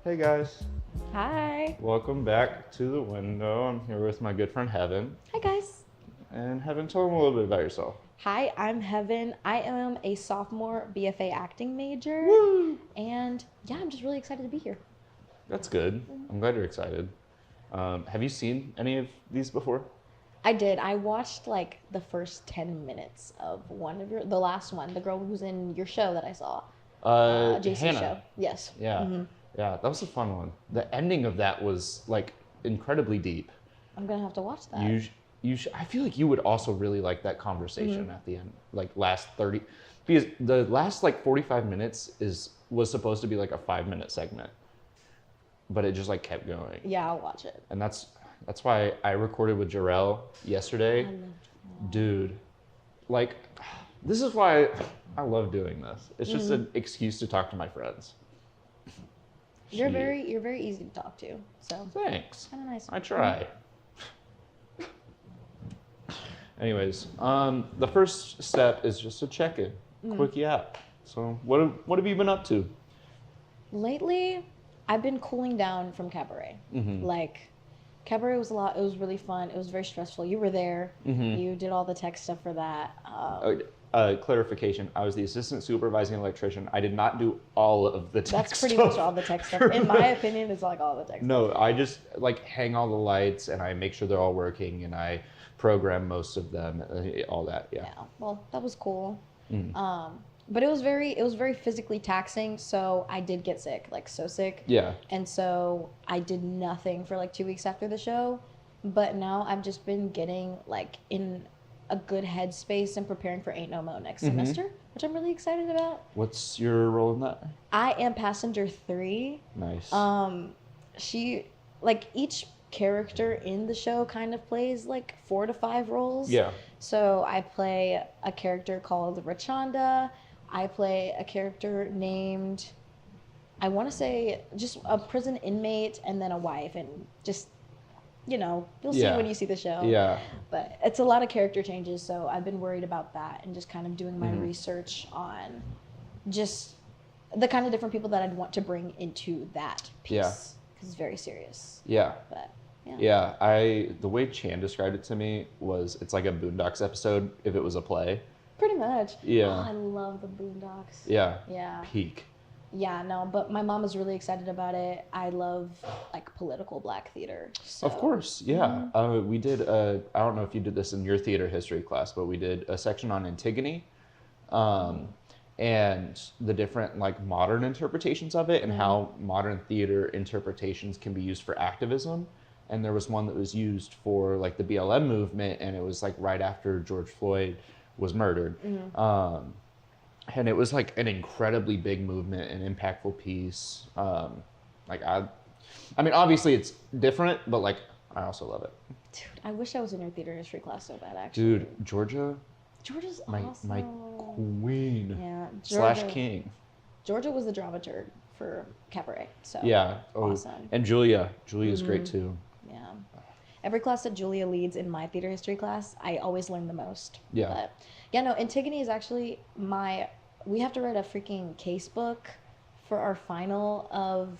Hey guys, Hi. welcome back to the window. I'm here with my good friend Heavyn. Hi, guys. And Heavyn, tell them a little bit about yourself. Hi, I'm Heaven. I am a sophomore BFA acting major. Woo! And yeah, I'm just really excited to be here. That's good. I'm glad you're excited. Have you seen any of these before? I did. I watched like the first 10 minutes of the last one, the girl who's in your show that I saw. JC's Hannah. show. Yes. Yeah, yeah, that was a fun one. The ending of that was like incredibly deep. I'm going to have to watch that. I feel like you would also really like that conversation at the end, like last 30, because the last like 45 minutes was supposed to be like a 5-minute segment, but it just like kept going. Yeah, I'll watch it. And that's why I recorded with Jarrell yesterday. I loved Dude, like, this is why I love doing this. It's just an excuse to talk to my friends. You're Shit. very easy to talk to. So Thanks. kind of nice. I try. Anyways, the first step is just a check-in, quick yap. So what have you been up to? Lately, I've been cooling down from cabaret. Like, cabaret was a lot. It was really fun. It was very stressful. You were there. You did all the tech stuff for that. Clarification, I was the assistant supervising electrician. I did not do all of the tech That's pretty stuff. much all the tech stuff. In my opinion, it's like all the tech stuff. No, I just like hang all the lights and I make sure they're all working and I program most of them, all that. Yeah. Yeah. Well, that was cool. But it was very physically taxing. So I did get sick, like so sick. Yeah. And so I did nothing for like 2 weeks after the show. But now I've just been getting like in a good headspace and preparing for Ain't No Mo next semester, which I'm really excited about. What's your role in that? I am passenger 3. Nice. She, like, each character in the show kind of plays like 4 to 5 roles. Yeah. So I play a character called Rachanda. I play a character named, I want to say, just a prison inmate and then a wife, and just, you know, you'll see when you see the show. Yeah. But it's a lot of character changes, so I've been worried about that and just kind of doing my research on just the kind of different people that I'd want to bring into that piece. Yeah. Because it's very serious. Yeah. But yeah. Yeah, the way Chan described it to me was it's like a Boondocks episode if it was a play. Pretty much. Yeah. Oh, I love the Boondocks. Yeah. Yeah. Peak. Yeah, no, but my mom is really excited about it. I love like political black theater. So. Of course, yeah. We did, I don't know if you did this in your theater history class, but we did a section on Antigone and the different like modern interpretations of it and how modern theater interpretations can be used for activism. And there was one that was used for like the BLM movement, and it was like right after George Floyd was murdered. And it was like an incredibly big movement and impactful piece. Like I mean, obviously it's different, but like I also love it. Dude, I wish I was in your theater history class so bad, actually. Dude, Georgia's awesome. my queen. Yeah, slash king. Georgia was the dramaturg for Cabaret, so Yeah. awesome. And Julia's great too. Yeah. Every class that Julia leads in my theater history class, I always learn the most. Yeah. But yeah, no, Antigone is actually we have to write a freaking case book for our final of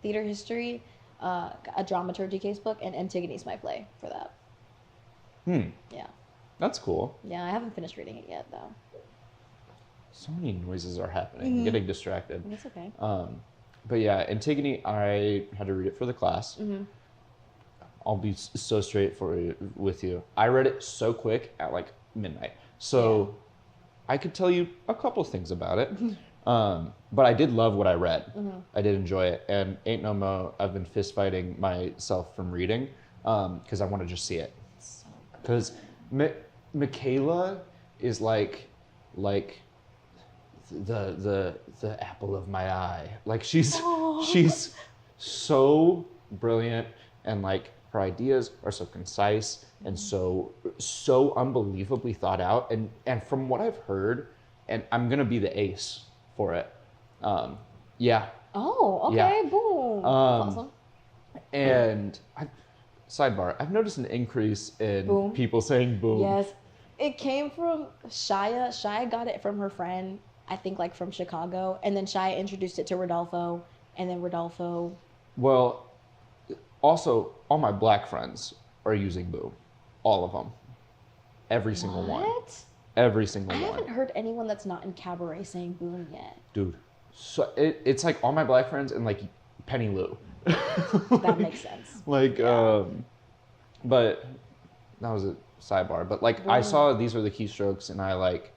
theater history, a dramaturgy case book, and Antigone's my play for that. Yeah. That's cool. Yeah, I haven't finished reading it yet, though. So many noises are happening. I'm getting distracted. It's okay. But yeah, Antigone, I had to read it for the class. I'll be so straight with you. I read it so quick at like midnight. So I could tell you a couple things about it. But I did love what I read. I did enjoy it. And Ain't No Mo, I've been fist fighting myself from reading because I want to just see it. Because Michaela is like the apple of my eye. Like she's so brilliant, and like her ideas are so concise and so unbelievably thought out. And from what I've heard, and I'm gonna be the ace for it. Yeah. Oh, okay, Yeah. boom. Awesome. And sidebar, I've noticed an increase in Boom. people saying boom. Yes. It came from Shia. Shia got it from her friend, I think like from Chicago. And then Shia introduced it to Rodolfo. and then Rodolfo. Well, also, all my black friends are using Boo. All of them. Every single one. What? Every single I one. haven't heard anyone that's not in cabaret saying Boone yet. Dude. So it's like all my black friends and like Penny Lou. That makes sense. Like, Yeah. but that was a sidebar. But like, I saw These Are the Keystrokes and I like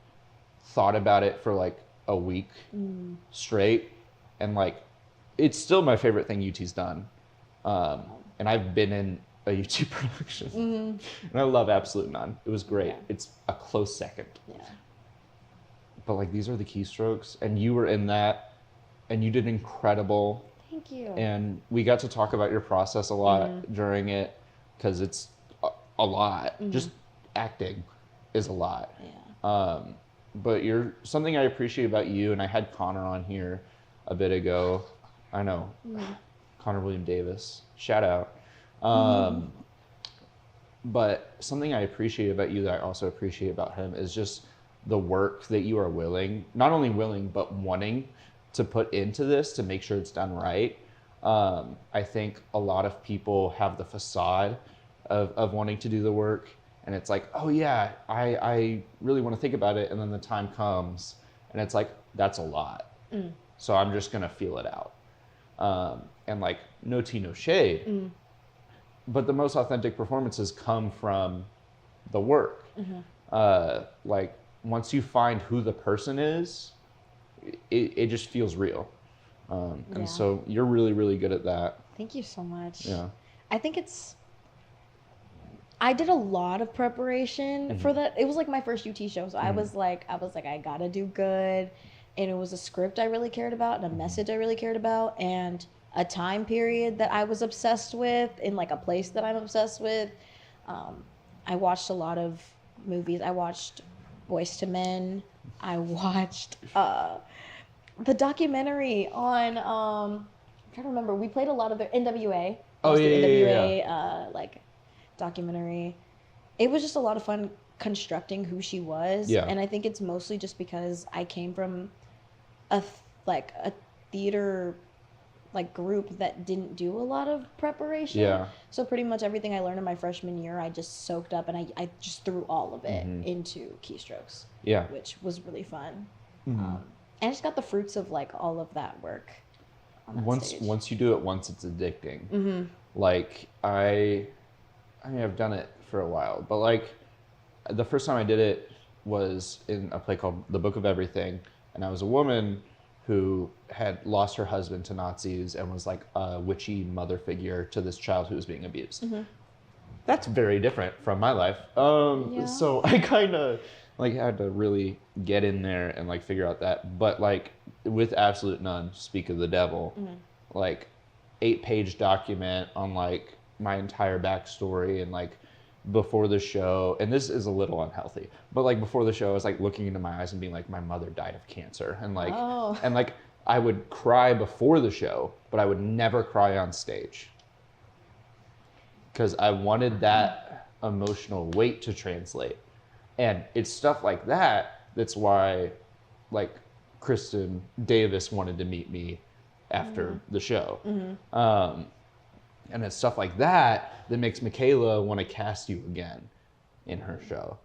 thought about it for like a week straight. And like, it's still my favorite thing UT's done. And I've been in a UT production. And I love Absolute None. It was great. Yeah. It's a close second. Yeah. But like, These Are the Keystrokes. And you were in that. And you did incredible. Thank you. And we got to talk about your process a lot during it. Because it's a lot. Just acting is a lot. Yeah. But you're something I appreciate about you. And I had Connor on here a bit ago. I know. Connor William Davis. Shout out. But something I appreciate about you that I also appreciate about him is just the work that you are not only willing, but wanting to put into this to make sure it's done right. I think a lot of people have the facade of wanting to do the work. And it's like, oh yeah, I really want to think about it. And then the time comes and it's like, that's a lot. So I'm just going to feel it out. And like, no tea, no shade. But the most authentic performances come from the work. Like, once you find who the person is, it just feels real. And so you're really, really good at that. Thank you so much. Yeah. I think I did a lot of preparation for that. It was like my first UT show. So I was like, I gotta do good. And it was a script I really cared about and a message I really cared about and a time period that I was obsessed with in like a place that I'm obsessed with. I watched a lot of movies. I watched Boys to Men. I watched the documentary on I'm trying to remember. We played a lot of the NWA. Oh yeah, the NWA yeah. like documentary. It was just a lot of fun constructing who she was. Yeah. And I think it's mostly just because I came from a theater like group that didn't do a lot of preparation. Yeah. So pretty much everything I learned in my freshman year, I just soaked up and I just threw all of it into Keystrokes. Yeah. Which was really fun. And I just got the fruits of like all of that work on that stage. Once you do it once, it's addicting. Like I mean, I've done it for a while, but like the first time I did it was in a play called The Book of Everything. And I was a woman who had lost her husband to Nazis and was like a witchy mother figure to this child who was being abused. That's very different from my life. So I kind of like had to really get in there and like figure out that. But like with Absolute None, Speak of the Devil, like 8-page document on like my entire backstory and like before the show, and this is a little unhealthy, but like before the show I was like looking into my eyes and being like, my mother died of cancer, and like and like I would cry before the show, but I would never cry on stage because I wanted that emotional weight to translate. And it's stuff like that that's why like Kristen Davis wanted to meet me after the show. And it's stuff like that that makes Michaela want to cast you again in her show.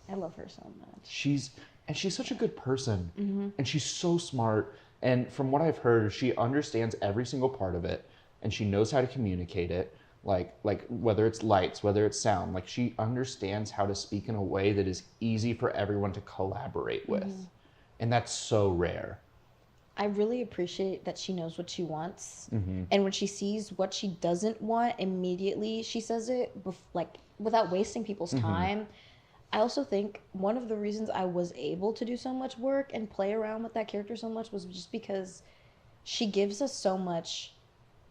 I love her so much. She's such a good person. And she's so smart. And from what I've heard, she understands every single part of it. And she knows how to communicate it. Like whether it's lights, whether it's sound. Like she understands how to speak in a way that is easy for everyone to collaborate with. And that's so rare. I really appreciate that she knows what she wants. And when she sees what she doesn't want, immediately she says it, like without wasting people's time. I also think one of the reasons I was able to do so much work and play around with that character so much was just because she gives us so much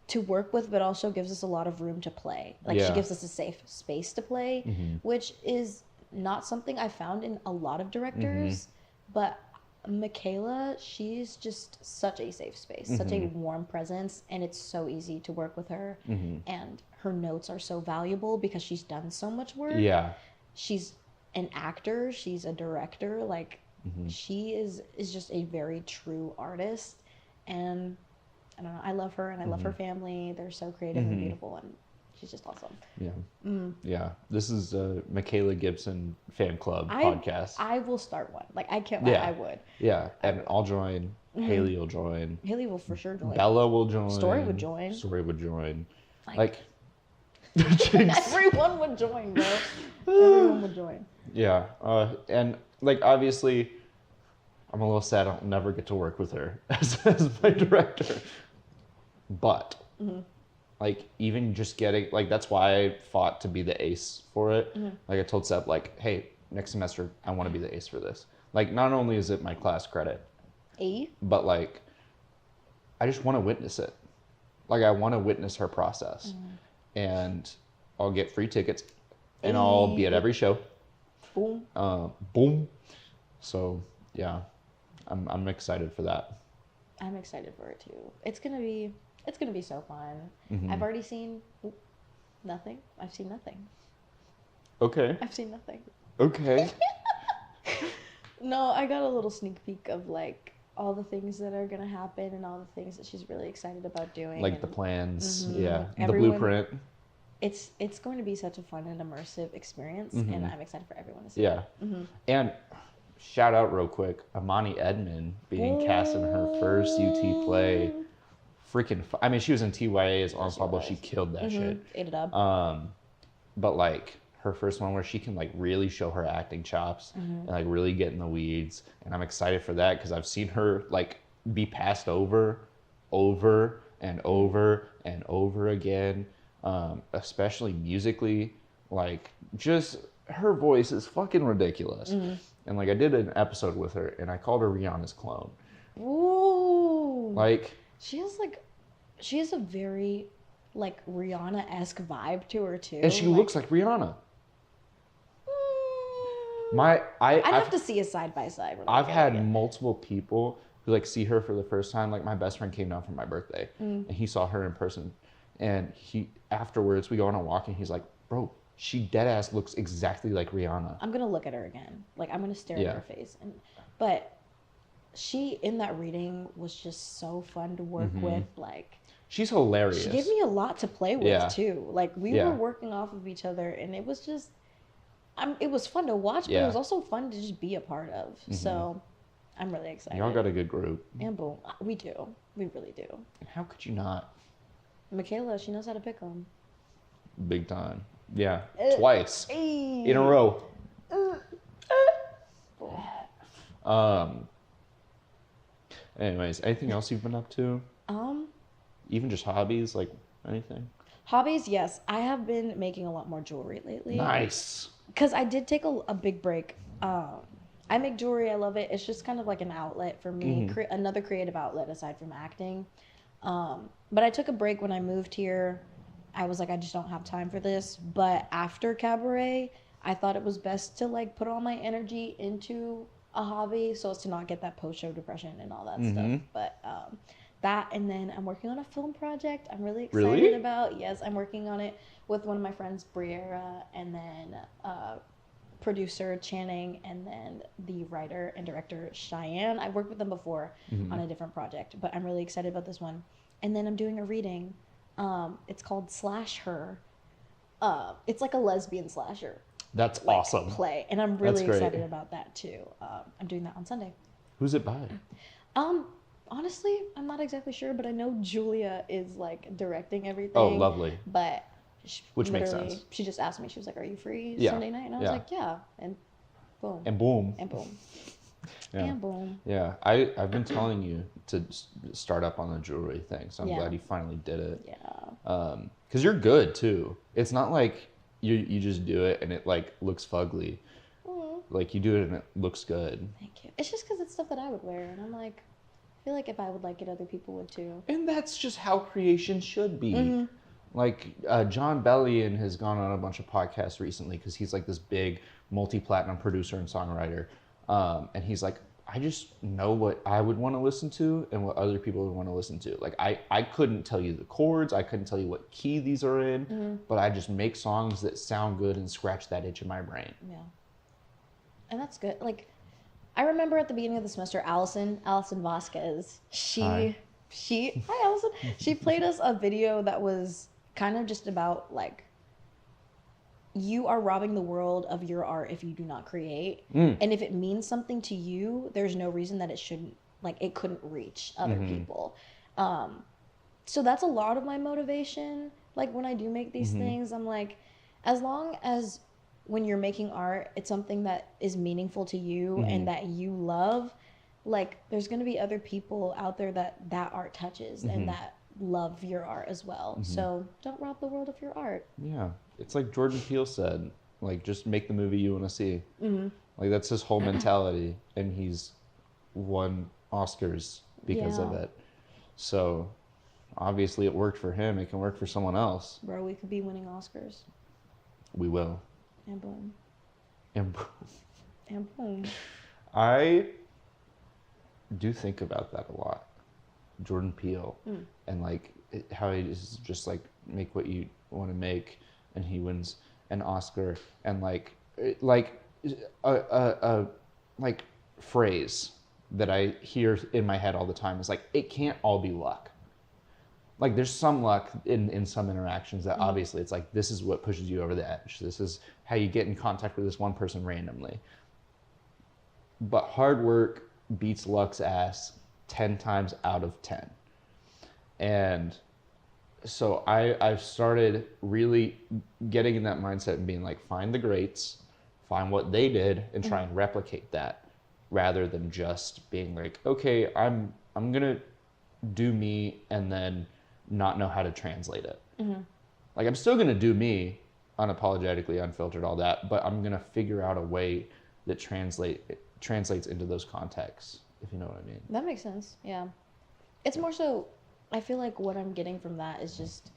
to work with, but also gives us a lot of room to play. Like she gives us a safe space to play, which is not something I found in a lot of directors, but Michaela, she's just such a safe space, such a warm presence, and it's so easy to work with her. And her notes are so valuable because she's done so much work. Yeah. She's an actor, she's a director, like she is just a very true artist, and I don't know. I love her and I love her family. They're so creative and beautiful, and she's just awesome. Yeah. Yeah. This is a Michaela Gibson fan club podcast. I will start one. Like, I can't lie, I would. Yeah. And I'll join. Haley will join. Haley will for sure join. Bella will join. Story would join. Story would join. Like everyone would join, bro. Everyone would join. Yeah. And like, obviously, I'm a little sad I'll never get to work with her as my director. But like, even just getting, like, that's why I fought to be the ace for it. Like, I told Seb, like, hey, next semester I want to be the ace for this. Like, not only is it my class credit, but like, I just want to witness it. Like, I want to witness her process. And I'll get free tickets and I'll be at every show. Boom. Boom. So yeah, I'm excited for that. I'm excited for it too. It's gonna be so fun. I've already seen nothing. I've seen nothing. Okay. I've seen nothing. Okay. No, I got a little sneak peek of like all the things that are gonna happen and all the things that she's really excited about doing. Like the plans, yeah, the Everyone, blueprint. It's going to be such a fun and immersive experience, and I'm excited for everyone to see Yeah. it. And shout out real quick, Amani Edmond being cast in her first UT play. Freaking, I mean, she was in TYA as ensemble. She killed that shit. Ate it up. But like her first one where she can like really show her acting chops and like really get in the weeds, and I'm excited for that because I've seen her like be passed over and over and over again, especially musically. Like, just her voice is fucking ridiculous. And like, I did an episode with her and I called her Rihanna's clone. Ooh. Like, she has a very like Rihanna-esque vibe to her too. and she looks like Rihanna. I'd have to see a side by side. I've had multiple people who like see her for the first time. Like, my best friend came down for my birthday and he saw her in person, and he afterwards we go on a walk and he's like, bro, she dead ass looks exactly like Rihanna. I'm gonna look at her again. Like, I'm gonna stare at her face. But she in that reading was just so fun to work with. Like, she's hilarious. she gave me a lot to play with too. Like, we were working off of each other, and it was just, it was fun to watch, but it was also fun to just be a part of. So I'm really excited. Y'all got a good group. And boom, we do. We really do. How could you not? Michaela, she knows how to pick them. Big time. Yeah, twice in a row. Anyways, anything else you've been up to? Even just hobbies, like anything? Hobbies, yes. I have been making a lot more jewelry lately. Nice. Because I did take a big break. I make jewelry. I love it. It's just kind of like an outlet for me, another creative outlet aside from acting. But I took a break when I moved here. I was like, I just don't have time for this. But after cabaret, I thought it was best to like put all my energy into a hobby so as to not get that post-show depression and all that stuff. But that, and then I'm working on a film project I'm really excited about. Yes, I'm working on it with one of my friends, Briera, and then producer Channing, and then the writer and director Cheyenne. I've worked with them before on a different project, but I'm really excited about this one. And then I'm doing a reading. It's called Slash Her. It's like a lesbian slasher. That's awesome. Play, and I'm really excited about that too. I'm doing that on Sunday. Who's it by? Honestly, I'm not exactly sure, but I know Julia is like directing everything. Oh, lovely. But which makes sense. She just asked me. She was like, "Are you free Sunday night?" And I was like, "Yeah." And boom. And boom. And boom. Yeah. And boom. Yeah, I've been telling you to start up on the jewelry thing, so I'm glad you finally did it. Yeah. Because you're good too. It's not like you just do it and it like looks fugly. Like, you do it and it looks good. Thank you. It's just because it's stuff that I would wear, and I'm like, I feel like if I would like it, other people would too. And that's just how creation should be. Like, John Bellion has gone on a bunch of podcasts recently because he's like this big multi-platinum producer and songwriter. And he's like, I just know what I would want to listen to and what other people would want to listen to. Like, I couldn't tell you the chords. I couldn't tell you what key these are in. But I just make songs that sound good and scratch that itch in my brain. Yeah. And that's good. Like, I remember at the beginning of the semester, Allison Vasquez, she She played us a video that was kind of just about like, you are robbing the world of your art if you do not create. And if it means something to you, there's no reason that it shouldn't, like, it couldn't reach other people. So that's a lot of my motivation. Like, when I do make these things, I'm like, as long as when you're making art, it's something that is meaningful to you and that you love, like, there's going to be other people out there that art touches and that love your art as well. So don't rob the world of your art. Yeah. It's like Jordan Peele said, like, just make the movie you want to see. Like, that's his whole mentality, and he's won Oscars because of it. So, obviously, it worked for him. It can work for someone else. Bro, we could be winning Oscars. We will. And boom. And boom. And boom. I do think about that a lot. Jordan Peele. And, like, how he is just, like, make what you want to make. And he wins an Oscar, and like a phrase that I hear in my head all the time is like, it can't all be luck. Like, there's some luck in some interactions that obviously it's like, this is what pushes you over the edge. This is how you get in contact with this one person randomly. But hard work beats luck's ass 10 times out of 10. And so I've started really getting in that mindset and being like, find the greats, find what they did, and try and replicate that, rather than just being like, okay, I'm gonna do me and then not know how to translate it. Like, I'm still gonna do me, unapologetically, unfiltered, all that, but I'm gonna figure out a way that translates into those contexts, if you know what I mean. That makes sense. Yeah. It's more so, I feel like what I'm getting from that is just,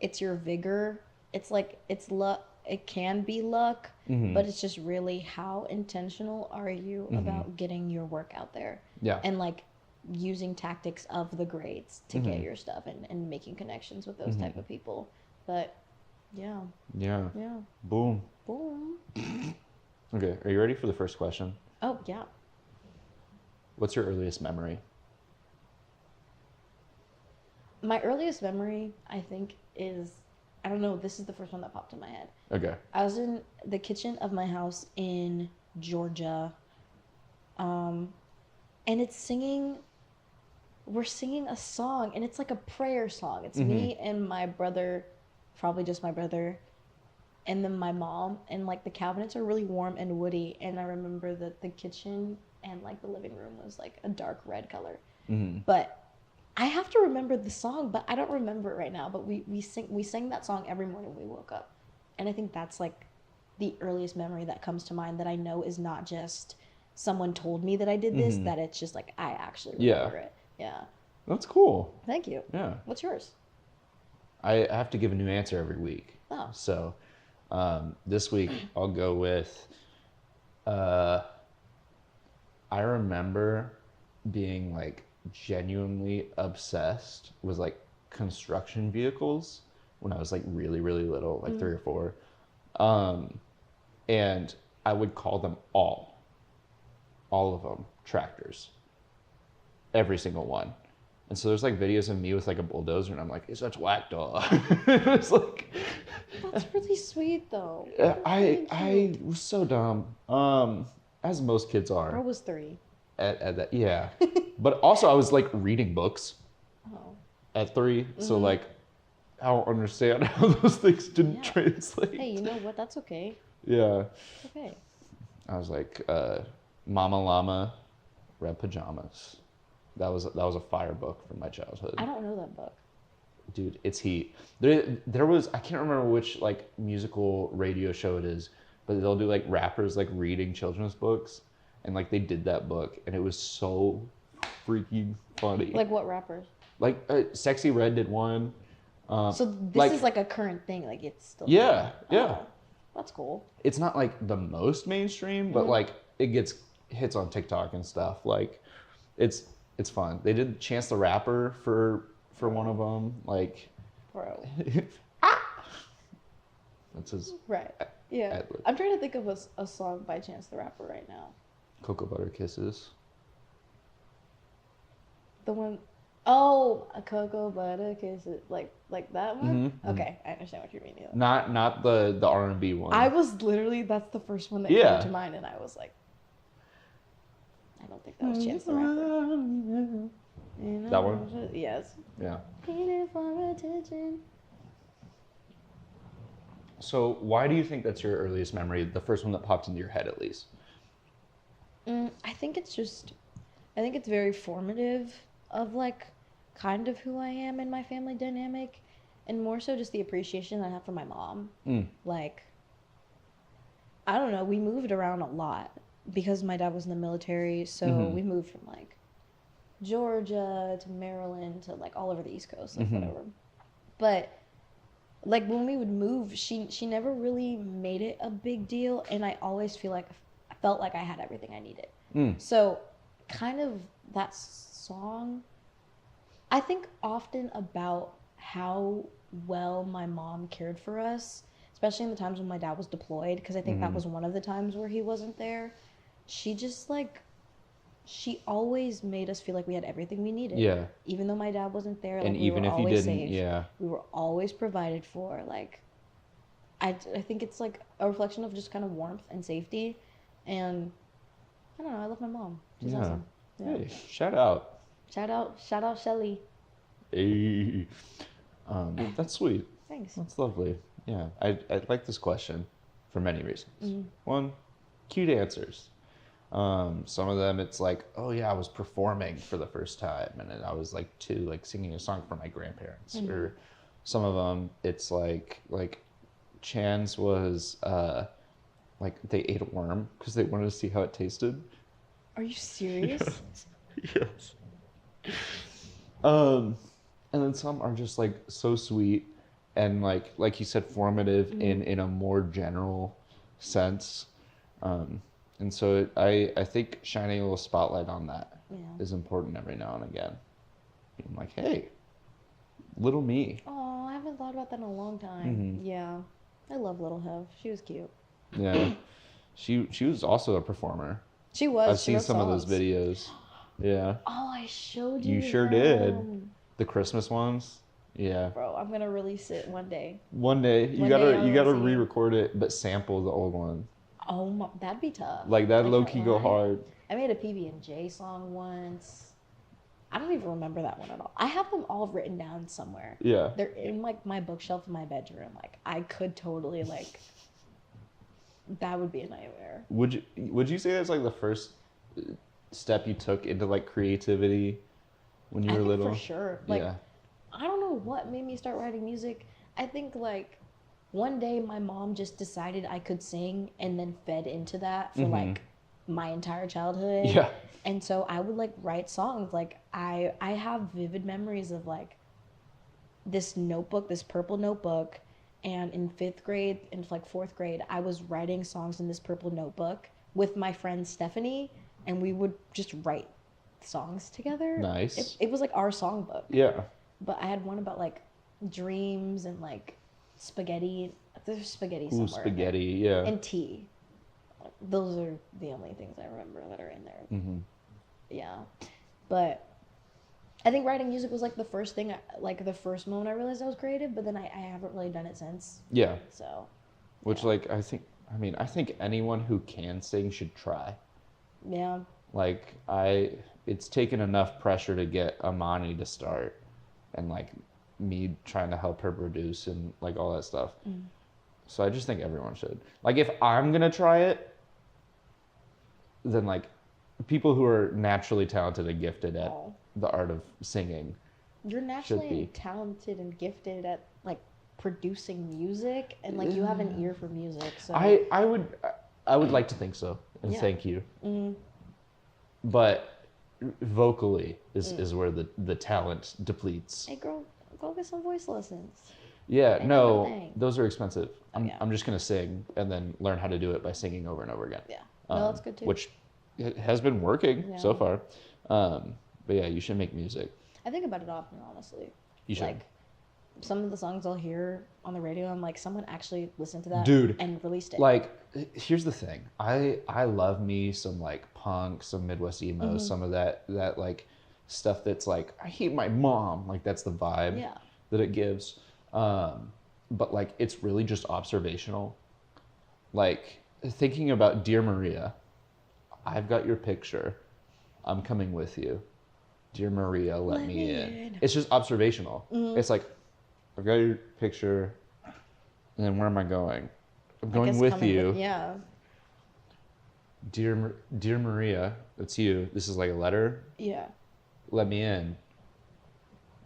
it's your vigor. It's like, it's luck. It can be luck, but it's just really how intentional are you about getting your work out there? Yeah. And like using tactics of the greats to get your stuff and making connections with those type of people. But yeah. Yeah. Yeah. Boom. Boom. Okay. Are you ready for the first question? Oh, yeah. What's your earliest memory? My earliest memory, I think, is, I don't know, this is the first one that popped in my head. Okay. I was in the kitchen of my house in Georgia, and we're singing a song, and it's like a prayer song. It's me and my brother, probably just my brother, and then my mom, and like the cabinets are really warm and woody, and I remember that the kitchen and like the living room was like a dark red color. But I have to remember the song, but I don't remember it right now. But we sang that song every morning we woke up. And I think that's like the earliest memory that comes to mind, that I know is not just someone told me that I did this, that it's just like I actually remember it. Yeah. That's cool. Thank you. Yeah. What's yours? I have to give a new answer every week. Oh. So this week I'll go with, I remember being like genuinely obsessed with like construction vehicles when I was like really, really little, like 3 or 4. And I would call them all of them tractors, every single one. And so there's like videos of me with like a bulldozer, and I'm like, it's such whack dog. It's like, That's really sweet though. I was so dumb, as most kids are. I was 3. At that, yeah. But also I was like reading books at 3, so like I don't understand how those things didn't translate. Hey, you know what? That's okay. Yeah. It's okay. I was like, Mama Llama, Red Pajamas. That was a fire book from my childhood. I don't know that book. Dude, it's heat. There was, I can't remember which like musical radio show it is, but they'll do like rappers like reading children's books, and like they did that book, and it was so freaking funny. Like what rappers? Like Sexy Red did one. So this is like a current thing. Like it's still. Yeah, yeah. Oh, that's cool. It's not like the most mainstream, but like it gets hits on TikTok and stuff. Like it's fun. They did Chance the Rapper for one of them. Like, bro. That's his. Right. Yeah. Ad-lib. I'm trying to think of a song by Chance the Rapper right now. Cocoa Butter Kisses. The one. Oh, a cocoa butter kiss, like that one. Mm-hmm. Okay, I understand what you mean. Not the R&B one. I was literally that's the first one that Yeah. came to mind, and I was like, I don't think that was Chance the Rapper. That one? Yes. Yeah. Needed for attention. So why do you think that's your earliest memory, the first one that popped into your head at least? I think it's very formative of like kind of who I am in my family dynamic, and more so just the appreciation I have for my mom. Like, I don't know, we moved around a lot because my dad was in the military, so we moved from like Georgia to Maryland to like all over the East Coast, like whatever. But like when we would move, she never really made it a big deal, and I always felt like I had everything I needed. So kind of that song, I think often about how well my mom cared for us, especially in the times when my dad was deployed, because I think that was one of the times where he wasn't there. She just like, she always made us feel like we had everything we needed. Yeah. Even though my dad wasn't there, like, And we even were if you always didn't, safe. yeah. We were always provided for. Like, I think it's like a reflection of just kind of warmth and safety. And I don't know, I love my mom. She's awesome. Yeah. Hey, shout out. Shout out Shelly. Hey. That's sweet. Thanks. That's lovely. Yeah, I like this question for many reasons. One, cute answers. Some of them it's like, oh yeah, I was performing for the first time, and then I was like 2, like singing a song for my grandparents. Or some of them it's like Chan's was like they ate a worm because they wanted to see how it tasted. Are you serious? Yes. And then some are just like so sweet and like you said, formative in a more general sense. And so I think shining a little spotlight on that is important every now and again. Being like, hey, little me. Oh, I haven't thought about that in a long time. Yeah. I love Little Hev. She was cute. Yeah. She was also a performer. She was. I've seen some of those videos. Yeah. Oh, I showed you. You sure did. The Christmas ones. Yeah. Bro, I'm gonna release it one day. One day you gotta re-record it, but sample the old one. Oh my, that'd be tough. Like that low key go hard. I made a PB&J song once. I don't even remember that one at all. I have them all written down somewhere. Yeah. They're in like my bookshelf in my bedroom. Like I could totally like. That would be a nightmare. Would you say that's like the first step you took into like creativity when you were little? For sure. Like, I don't know what made me start writing music. I think like one day my mom just decided I could sing and then fed into that for like my entire childhood. Yeah. And so I would like write songs. Like I have vivid memories of like this notebook, this purple notebook. And in 5th grade and like 4th grade, I was writing songs in this purple notebook with my friend Stephanie, and we would just write songs together. Nice. It was like our songbook. Yeah. But I had one about like dreams and like spaghetti. There's spaghetti somewhere. Ooh, spaghetti, yeah. And tea. Those are the only things I remember that are in there. Yeah. But I think writing music was like the first thing, like the first moment I realized I was creative, but then I haven't really done it since. Yeah. So. Which like I think anyone who can sing should try. Yeah. Like it's taken enough pressure to get Amani to start, and like me trying to help her produce and like all that stuff. So I just think everyone should. Like if I'm gonna try it, then like people who are naturally talented and gifted at the art of singing. You're naturally talented and gifted at like producing music, and like you have an ear for music. So I would like to think so, and thank you. But vocally is where the talent depletes. Hey girl, go get some voice lessons. Yeah, no, those are expensive. I'm just gonna sing and then learn how to do it by singing over and over again. Yeah, no, that's good too. Which has been working so far. But yeah, you should make music. I think about it often, honestly. You should. Like, some of the songs I'll hear on the radio, I'm like, someone actually listened to that and released it. Like, here's the thing. I love me some like punk, some Midwest emo, some of that like stuff that's like, I hate my mom. Like that's the vibe that it gives. But like, it's really just observational. Like thinking about Dear Maria, I've got your picture. I'm coming with you. Dear Maria, let me in. It's just observational. It's like, I've got your picture, and then where am I going? I'm going with you. Yeah. Dear Maria, that's you. This is like a letter. Yeah. Let me in.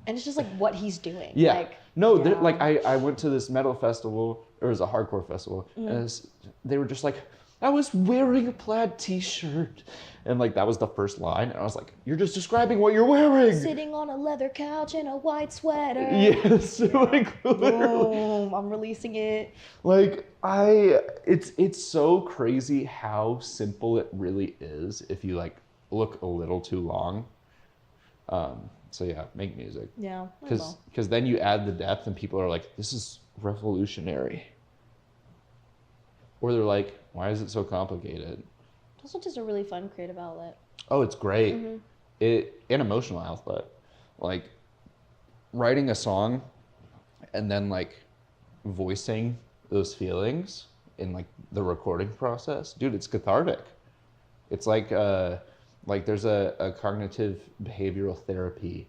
And it's just like what he's doing. Yeah. Like, no, like I went to this metal festival, or it was a hardcore festival, and they were just like, I was wearing a plaid t-shirt. And like, that was the first line. And I was like, you're just describing what you're wearing. Sitting on a leather couch in a white sweater. Yes. Like, boom, I'm releasing it. Like, it's so crazy how simple it really is if you like look a little too long. So yeah, make music. Yeah. Because then you add the depth and people are like, this is revolutionary. Or they're like, why is it so complicated? It's also just a really fun creative outlet. Oh, it's great. An emotional outlet. Like writing a song and then like voicing those feelings in like the recording process. Dude, it's cathartic. It's like there's a cognitive behavioral therapy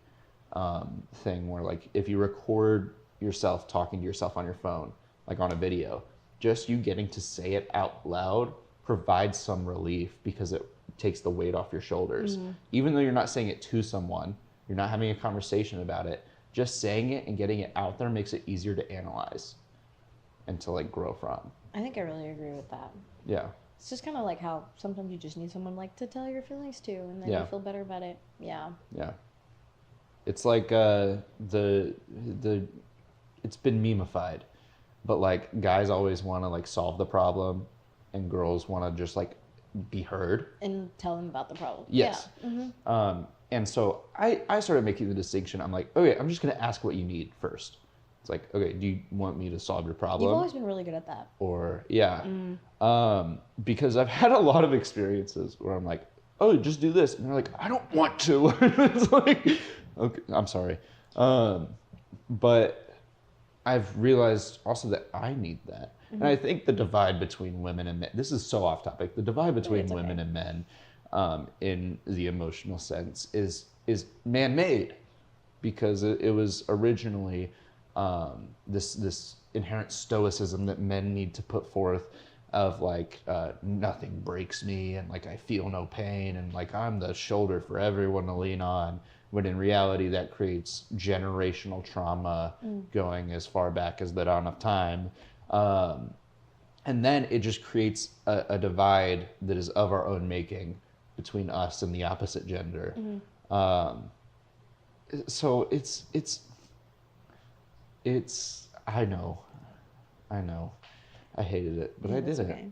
thing where like if you record yourself talking to yourself on your phone, like on a video, just you getting to say it out loud provides some relief because it takes the weight off your shoulders. Even though you're not saying it to someone, you're not having a conversation about it, just saying it and getting it out there makes it easier to analyze and to like grow from. I think I really agree with that. Yeah. It's just kind of like how sometimes you just need someone like to tell your feelings to, and then you feel better about it. Yeah. Yeah. It's like it's been memified, but like guys always want to like solve the problem, and girls want to just like be heard and tell them about the problem. Yes. Yeah. And so I started making the distinction. I'm like, okay, I'm just gonna ask what you need first. It's like, okay, do you want me to solve your problem? You've always been really good at that. Or because I've had a lot of experiences where I'm like, oh, just do this, and they're like, I don't want to. It's like, okay, I'm sorry, but I've realized also that I need that. And I think the divide between women and men, this is so off topic, the divide between women and men in the emotional sense is man-made, because it was originally this inherent stoicism that men need to put forth of like nothing breaks me, and like I feel no pain, and like I'm the shoulder for everyone to lean on, when in reality that creates generational trauma going as far back as the dawn of time. And then it just creates a divide that is of our own making between us and the opposite gender. So it's I know, I hated it, but I did it.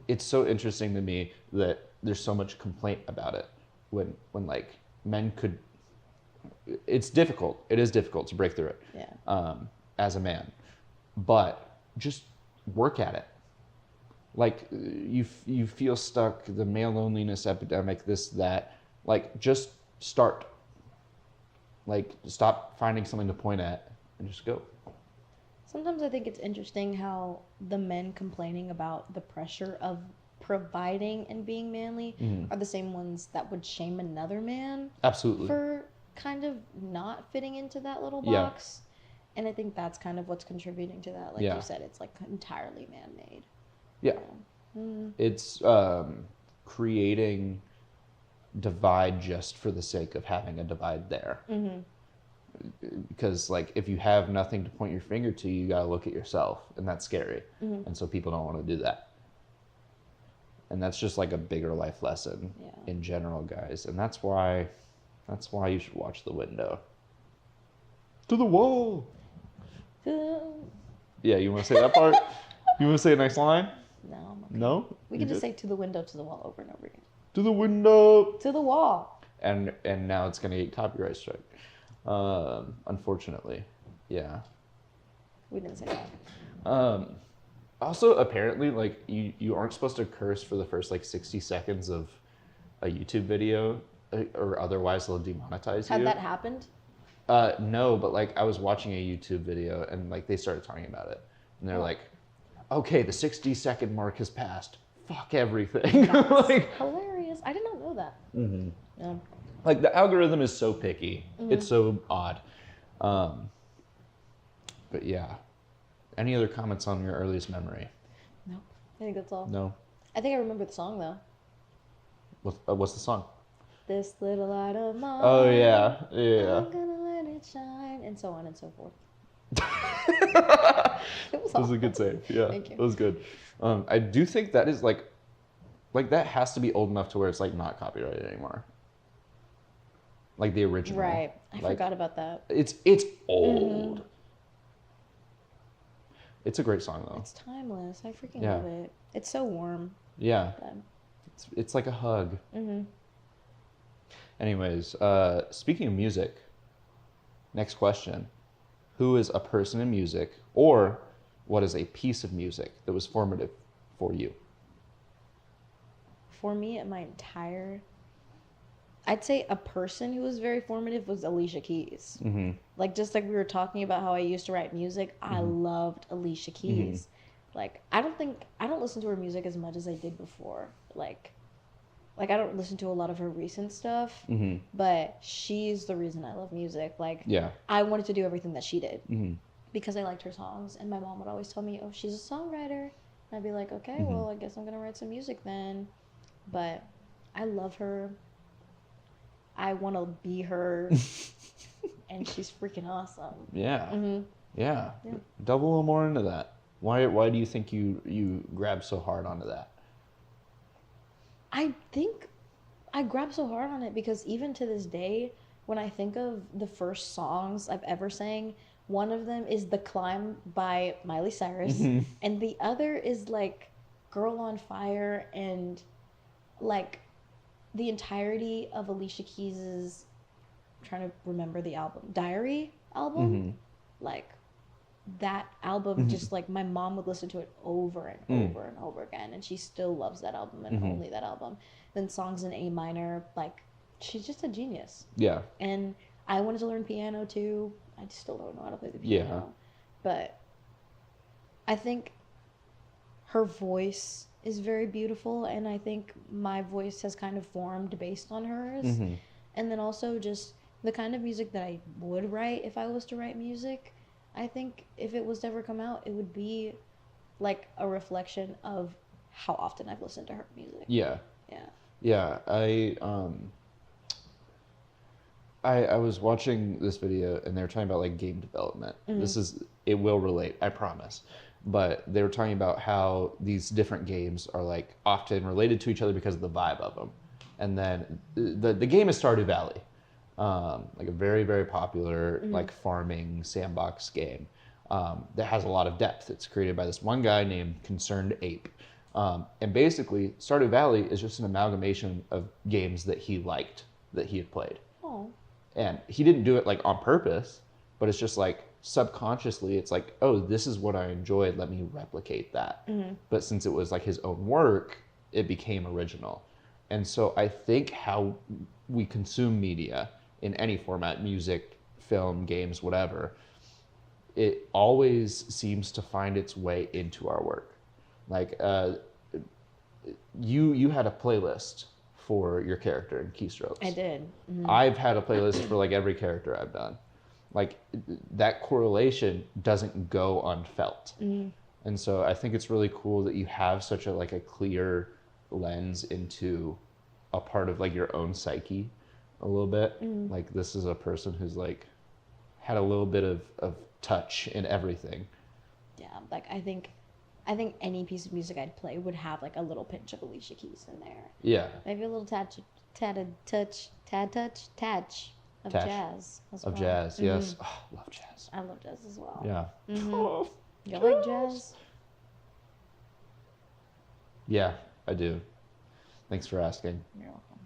It's so interesting to me that there's so much complaint about it when like men could. It's difficult. It is difficult to break through it. As a man, but just work at it. Like you feel stuck, the male loneliness epidemic, this, that, like just start. Like stop finding something to point at and just go. Sometimes I think it's interesting how the men complaining about the pressure of providing and being manly are the same ones that would shame another man. Absolutely. For kind of not fitting into that little box. And I think that's kind of what's contributing to that. Like you said, it's like entirely man-made. Yeah. It's creating divide just for the sake of having a divide there. Because like if you have nothing to point your finger to, you gotta look at yourself, and that's scary. And so people don't want to do that. And that's just like a bigger life lesson in general, guys. And that's why you should watch The Window. To the wall. Yeah, you want to say that part? You want to say the next line? No. I'm okay. No? We can just say to the window, to the wall over and over again. To the window. To the wall. And now it's gonna get copyright strike. Unfortunately. Yeah. We didn't say that. Also, apparently, like you aren't supposed to curse for the first like 60 seconds of a YouTube video or otherwise they'll demonetize Had you. that happened? No, but like I was watching a YouTube video and like they started talking about it, and they're like, okay, the 60-second mark has passed. Fuck everything. That's Like, hilarious. I did not know that. Mm-hmm. Yeah. like the algorithm is so picky. It's so odd. But yeah. Any other comments on your earliest memory? No, I think that's all. No. I think I remember the song though. What's the song? This little light of mine. Oh yeah, yeah. I'm gonna let it shine, and so on and so forth. That was a good save. Yeah, Thank you. That was good. I do think that is like that has to be old enough to where it's like not copyrighted anymore. Like the original. Right. I Like, forgot about that. It's old. It's a great song though. It's timeless. I freaking Yeah. love it. It's so warm. Yeah. But, It's like a hug. Anyways, speaking of music, next question. Who is a person in music, or what is a piece of music that was formative for you? for me, I'd say a person who was very formative was Alicia Keys. Mm-hmm. Like, just like we were talking about how I used to write music, I loved Alicia Keys. Like, I don't listen to her music as much as I did before. Like I don't listen to a lot of her recent stuff, but she's the reason I love music. Like, Yeah. I wanted to do everything that she did because I liked her songs, and my mom would always tell me, "Oh, she's a songwriter," and I'd be like, "Okay, well, I guess I'm gonna write some music then." But I love her. I want to be her, and she's freaking awesome. Yeah. Yeah. Yeah. Delve a little more into that. Why do you think you grabbed so hard onto that? I think I grabbed so hard on it because even to this day, when I think of the first songs I've ever sang, one of them is The Climb by Miley Cyrus, and the other is like Girl on Fire, and like the entirety of Alicia Keys's, I'm trying to remember the album, Diary album. Like, that album, just like my mom would listen to it over and over and over again, and she still loves that album and only that album. Then songs in A minor, like, she's just a genius. Yeah. And I wanted to learn piano too. I just still don't know how to play the piano. But I think her voice is very beautiful, and I think my voice has kind of formed based on hers. And then also just the kind of music that I would write if I was to write music. I think if it was to ever come out, it would be like a reflection of how often I've listened to her music. Yeah. Yeah. Yeah. I was watching this video and they were talking about like game development. It will relate, I promise. But they were talking about how these different games are like often related to each other because of the vibe of them. And then the game is Stardew Valley. Like a very, very popular like farming sandbox game that has a lot of depth. It's created by this one guy named Concerned Ape. And basically, Stardew Valley is just an amalgamation of games that he liked, that he had played. Oh. And he didn't do it like on purpose, but it's just like subconsciously, it's like, oh, this is what I enjoyed. Let me replicate that. But since it was like his own work, it became original. And so I think how we consume media in any format, music, film, games, whatever, it always seems to find its way into our work. Like you had a playlist for your character in Keystrokes. I did. I've had a playlist for like every character I've done. Like that correlation doesn't go unfelt. And so I think it's really cool that you have such a clear lens into a part of like your own psyche a little bit. Like this is a person who's like had a little bit of touch in everything. Yeah, like I think any piece of music I'd play would have like a little pinch of Alicia Keys in there. Yeah. Maybe a little touch of jazz as well. Of jazz, yes. Oh, love jazz. I love jazz as well. Yeah. You like jazz? Yeah, I do. Thanks for asking. You're welcome.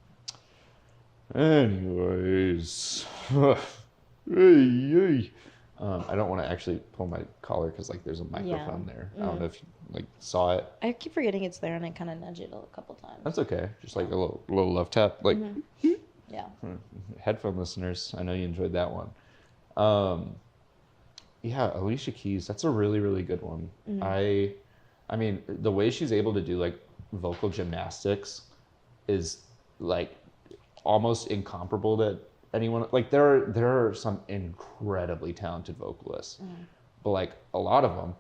Anyways, hey. I don't want to actually pull my collar because like there's a microphone there. I don't know if you like saw it. I keep forgetting it's there, and I kind of nudge it a couple times. That's okay. Just like a little love tap, like. Yeah. Headphone listeners, I know you enjoyed that one. Yeah, Alicia Keys, that's a really, really good one. I mean, the way she's able to do like vocal gymnastics is like almost incomparable to anyone. Like there are some incredibly talented vocalists, but like a lot of them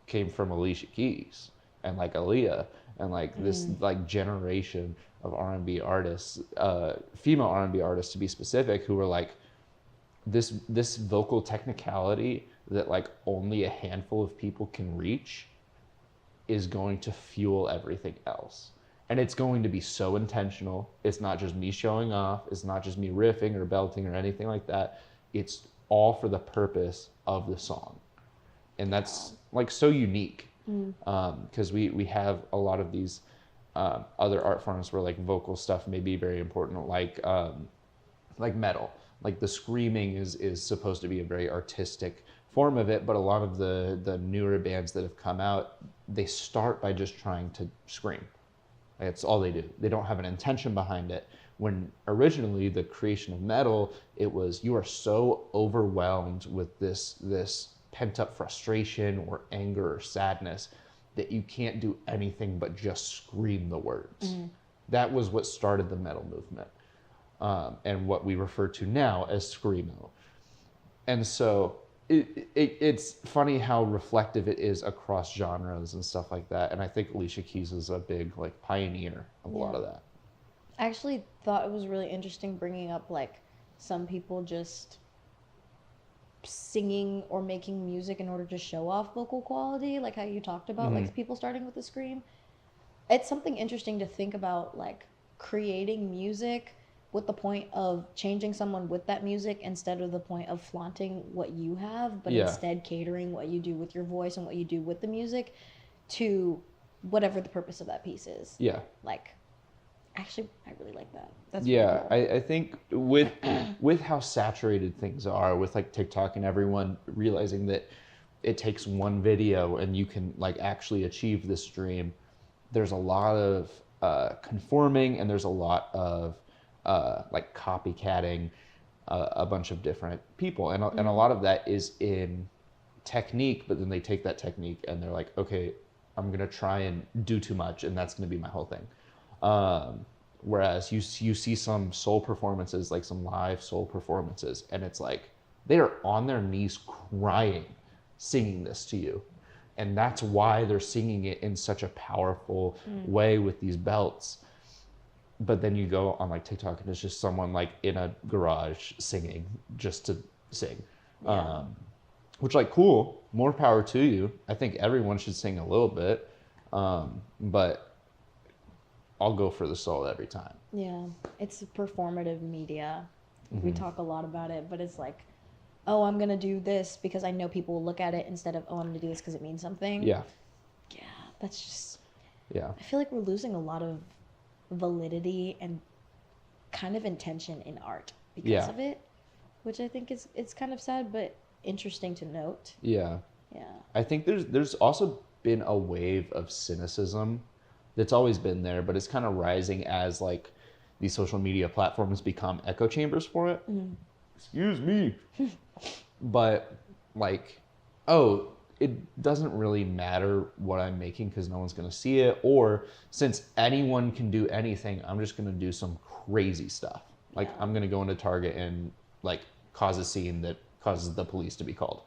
came from Alicia Keys and like Aaliyah and like this like generation of R&B artists, female R&B artists to be specific, who were like this vocal technicality that like only a handful of people can reach is going to fuel everything else. And it's going to be so intentional. It's not just me showing off. It's not just me riffing or belting or anything like that. It's all for the purpose of the song. And that's like so unique, because we have a lot of these other art forms where like vocal stuff may be very important, like metal. Like the screaming is supposed to be a very artistic form of it, but a lot of the newer bands that have come out, they start by just trying to scream. Like, that's all they do. They don't have an intention behind it. When originally the creation of metal, it was you are so overwhelmed with this pent-up frustration or anger or sadness that you can't do anything but just scream the words. That was what started the metal movement, and what we refer to now as screamo. And so it's funny how reflective it is across genres and stuff like that. And I think Alicia Keys is a big like pioneer of a lot of that. I actually thought it was really interesting bringing up like some people just singing or making music in order to show off vocal quality, like how you talked about, like people starting with the scream. It's something interesting to think about, like creating music with the point of changing someone with that music instead of the point of flaunting what you have, but instead catering what you do with your voice and what you do with the music to whatever the purpose of that piece is. Yeah. Like, actually, I really like that. That's yeah, really cool. I think with how saturated things are, with like TikTok and everyone realizing that it takes one video and you can like actually achieve this dream, there's a lot of conforming, and there's a lot of like copycatting a bunch of different people, and a lot of that is in technique, but then they take that technique and they're like, okay, I'm gonna try and do too much, and that's gonna be my whole thing. Whereas you see some soul performances, like some live soul performances, and it's like they are on their knees crying, singing this to you. And that's why they're singing it in such a powerful way with these belts. But then you go on like TikTok and it's just someone like in a garage singing just to sing. Yeah. Which, like, cool, more power to you. I think everyone should sing a little bit. But I'll go for the soul every time. Yeah, it's performative media. We talk a lot about it, but it's like, oh, I'm gonna do this because I know people will look at it, instead of, oh, I'm gonna do this because it means something. Yeah. Yeah, that's just. Yeah. I feel like we're losing a lot of validity and kind of intention in art because of it, which I think it's kind of sad but interesting to note. Yeah. Yeah. I think there's also been a wave of cynicism that's always been there, but it's kind of rising as like these social media platforms become echo chambers for it. Excuse me. But like, oh, it doesn't really matter what I'm making because no one's going to see it. Or since anyone can do anything, I'm just going to do some crazy stuff. Like I'm going to go into Target and like cause a scene that causes the police to be called.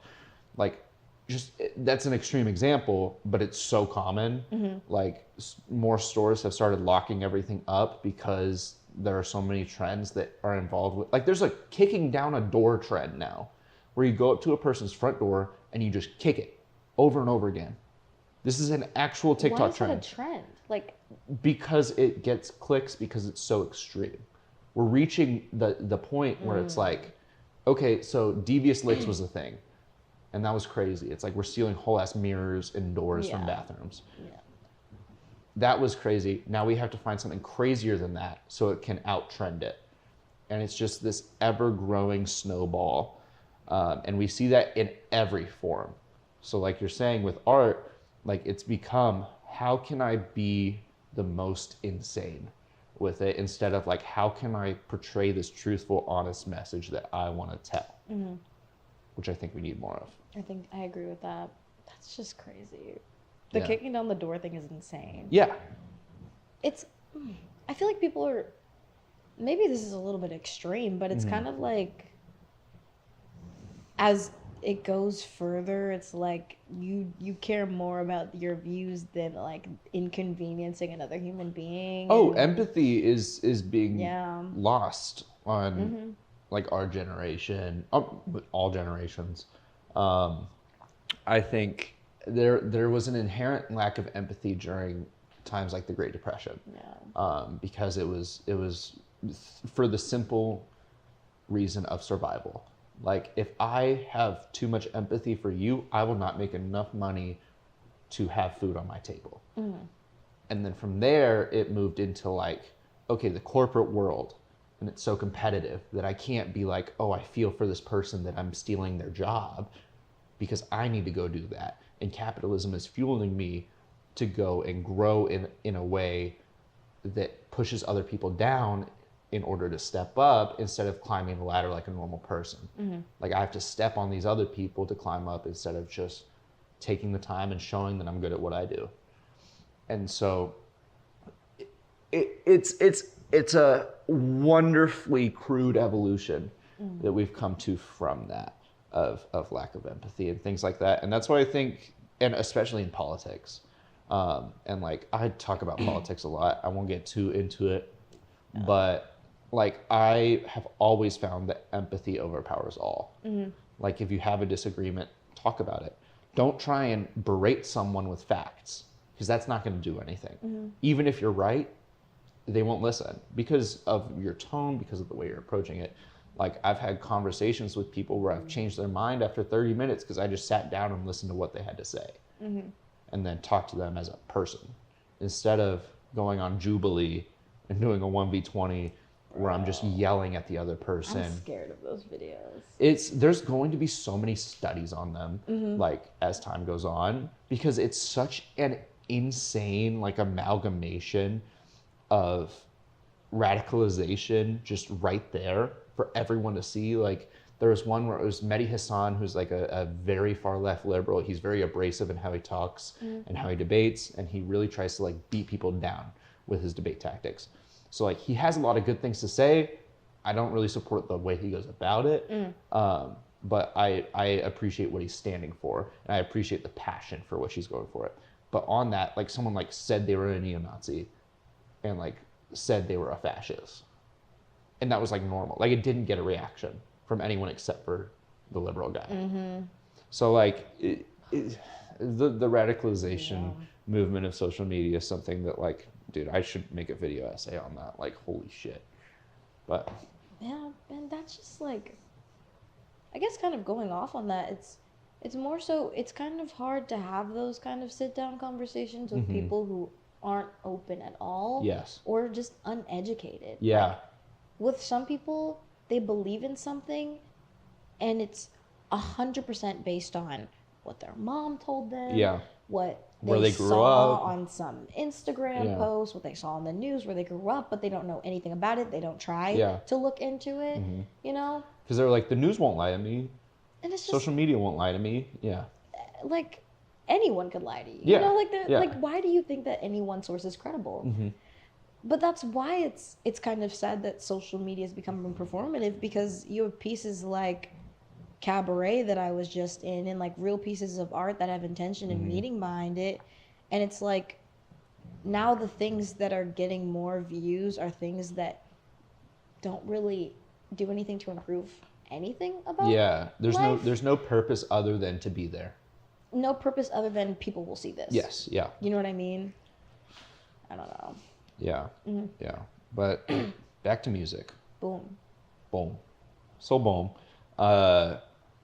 Like, just that's an extreme example, but it's so common. Like more stores have started locking everything up because there are so many trends that are involved with, like there's a kicking down a door trend now where you go up to a person's front door and you just kick it over and over again. This is an actual TikTok trend. Why is that a trend? Like, because it gets clicks, because it's so extreme. We're reaching the point where it's like, okay, so devious licks was a thing. And that was crazy. It's like we're stealing whole ass mirrors and doors from bathrooms. Yeah. That was crazy. Now we have to find something crazier than that so it can out-trend it. And it's just this ever-growing snowball. And we see that in every form. So like you're saying with art, like it's become, how can I be the most insane? with it instead of like, how can I portray this truthful, honest message that I want to tell? Which I think we need more of. I think I agree with that. That's just crazy. The kicking down the door thing is insane. Yeah. I feel like people are, maybe this is a little bit extreme, but it's kind of like, as it goes further, it's like you care more about your views than like inconveniencing another human being. Oh, empathy is being lost on like our generation, all generations. I think there was an inherent lack of empathy during times like the Great Depression, because it was for the simple reason of survival. Like, if I have too much empathy for you, I will not make enough money to have food on my table. And then from there, it moved into like, okay, the corporate world, and it's so competitive that I can't be like, oh, I feel for this person that I'm stealing their job because I need to go do that. And capitalism is fueling me to go and grow in a way that pushes other people down in order to step up instead of climbing the ladder like a normal person. Like, I have to step on these other people to climb up instead of just taking the time and showing that I'm good at what I do. And so it's a wonderfully crude evolution that we've come to from that of lack of empathy and things like that. And that's why I think, and especially in politics, and like, I talk about politics a lot. I won't get too into it, but like, I have always found that empathy overpowers all. Like, if you have a disagreement, talk about it. Don't try and berate someone with facts, because that's not going to do anything. Even if you're right, they won't listen because of your tone, because of the way you're approaching it. Like, I've had conversations with people where I've changed their mind after 30 minutes because I just sat down and listened to what they had to say, and then talked to them as a person instead of going on Jubilee and doing a 1v20 where I'm just yelling at the other person. I'm scared of those videos. There's going to be so many studies on them, like, as time goes on, because it's such an insane, like, amalgamation of radicalization just right there for everyone to see. Like, there was one where it was Mehdi Hassan, who's like a very far left liberal. He's very abrasive in how he talks and how he debates, and he really tries to like beat people down with his debate tactics. So like, he has a lot of good things to say. I don't really support the way he goes about it, but I appreciate what he's standing for, and I appreciate the passion for what she's going for it. But on that, like, someone like said they were a neo-Nazi and like said they were a fascist, and that was like normal. Like, it didn't get a reaction from anyone except for the liberal guy. So like, the radicalization movement of social media is something that, like, dude, I should make a video essay on that. Like, holy shit. But yeah, and that's just like, I guess, kind of going off on that, it's more so, it's kind of hard to have those kind of sit down conversations with people who aren't open at all. Yes. Or just uneducated. Yeah. Like, with some people, they believe in something and it's 100% based on what their mom told them. Yeah. Where they grew saw up on some Instagram post, what they saw on the news, where they grew up, but they don't know anything about it. They don't try to look into it, you know? Because they're like, the news won't lie to me. And it's just, social media won't lie to me. Yeah. Like, anyone could lie to you. Yeah. You know, like, like, why do you think that any one source is credible? But that's why it's kind of sad that social media has become performative, because you have pieces like Cabaret that I was just in, and like real pieces of art that have intention and meaning behind it, and it's like, now the things that are getting more views are things that don't really do anything to improve anything about there's no purpose other than to be there. No purpose other than people will see this. Yes. Yeah. You know what I mean? I don't know. Yeah. Yeah. But back to music. Boom. So boom.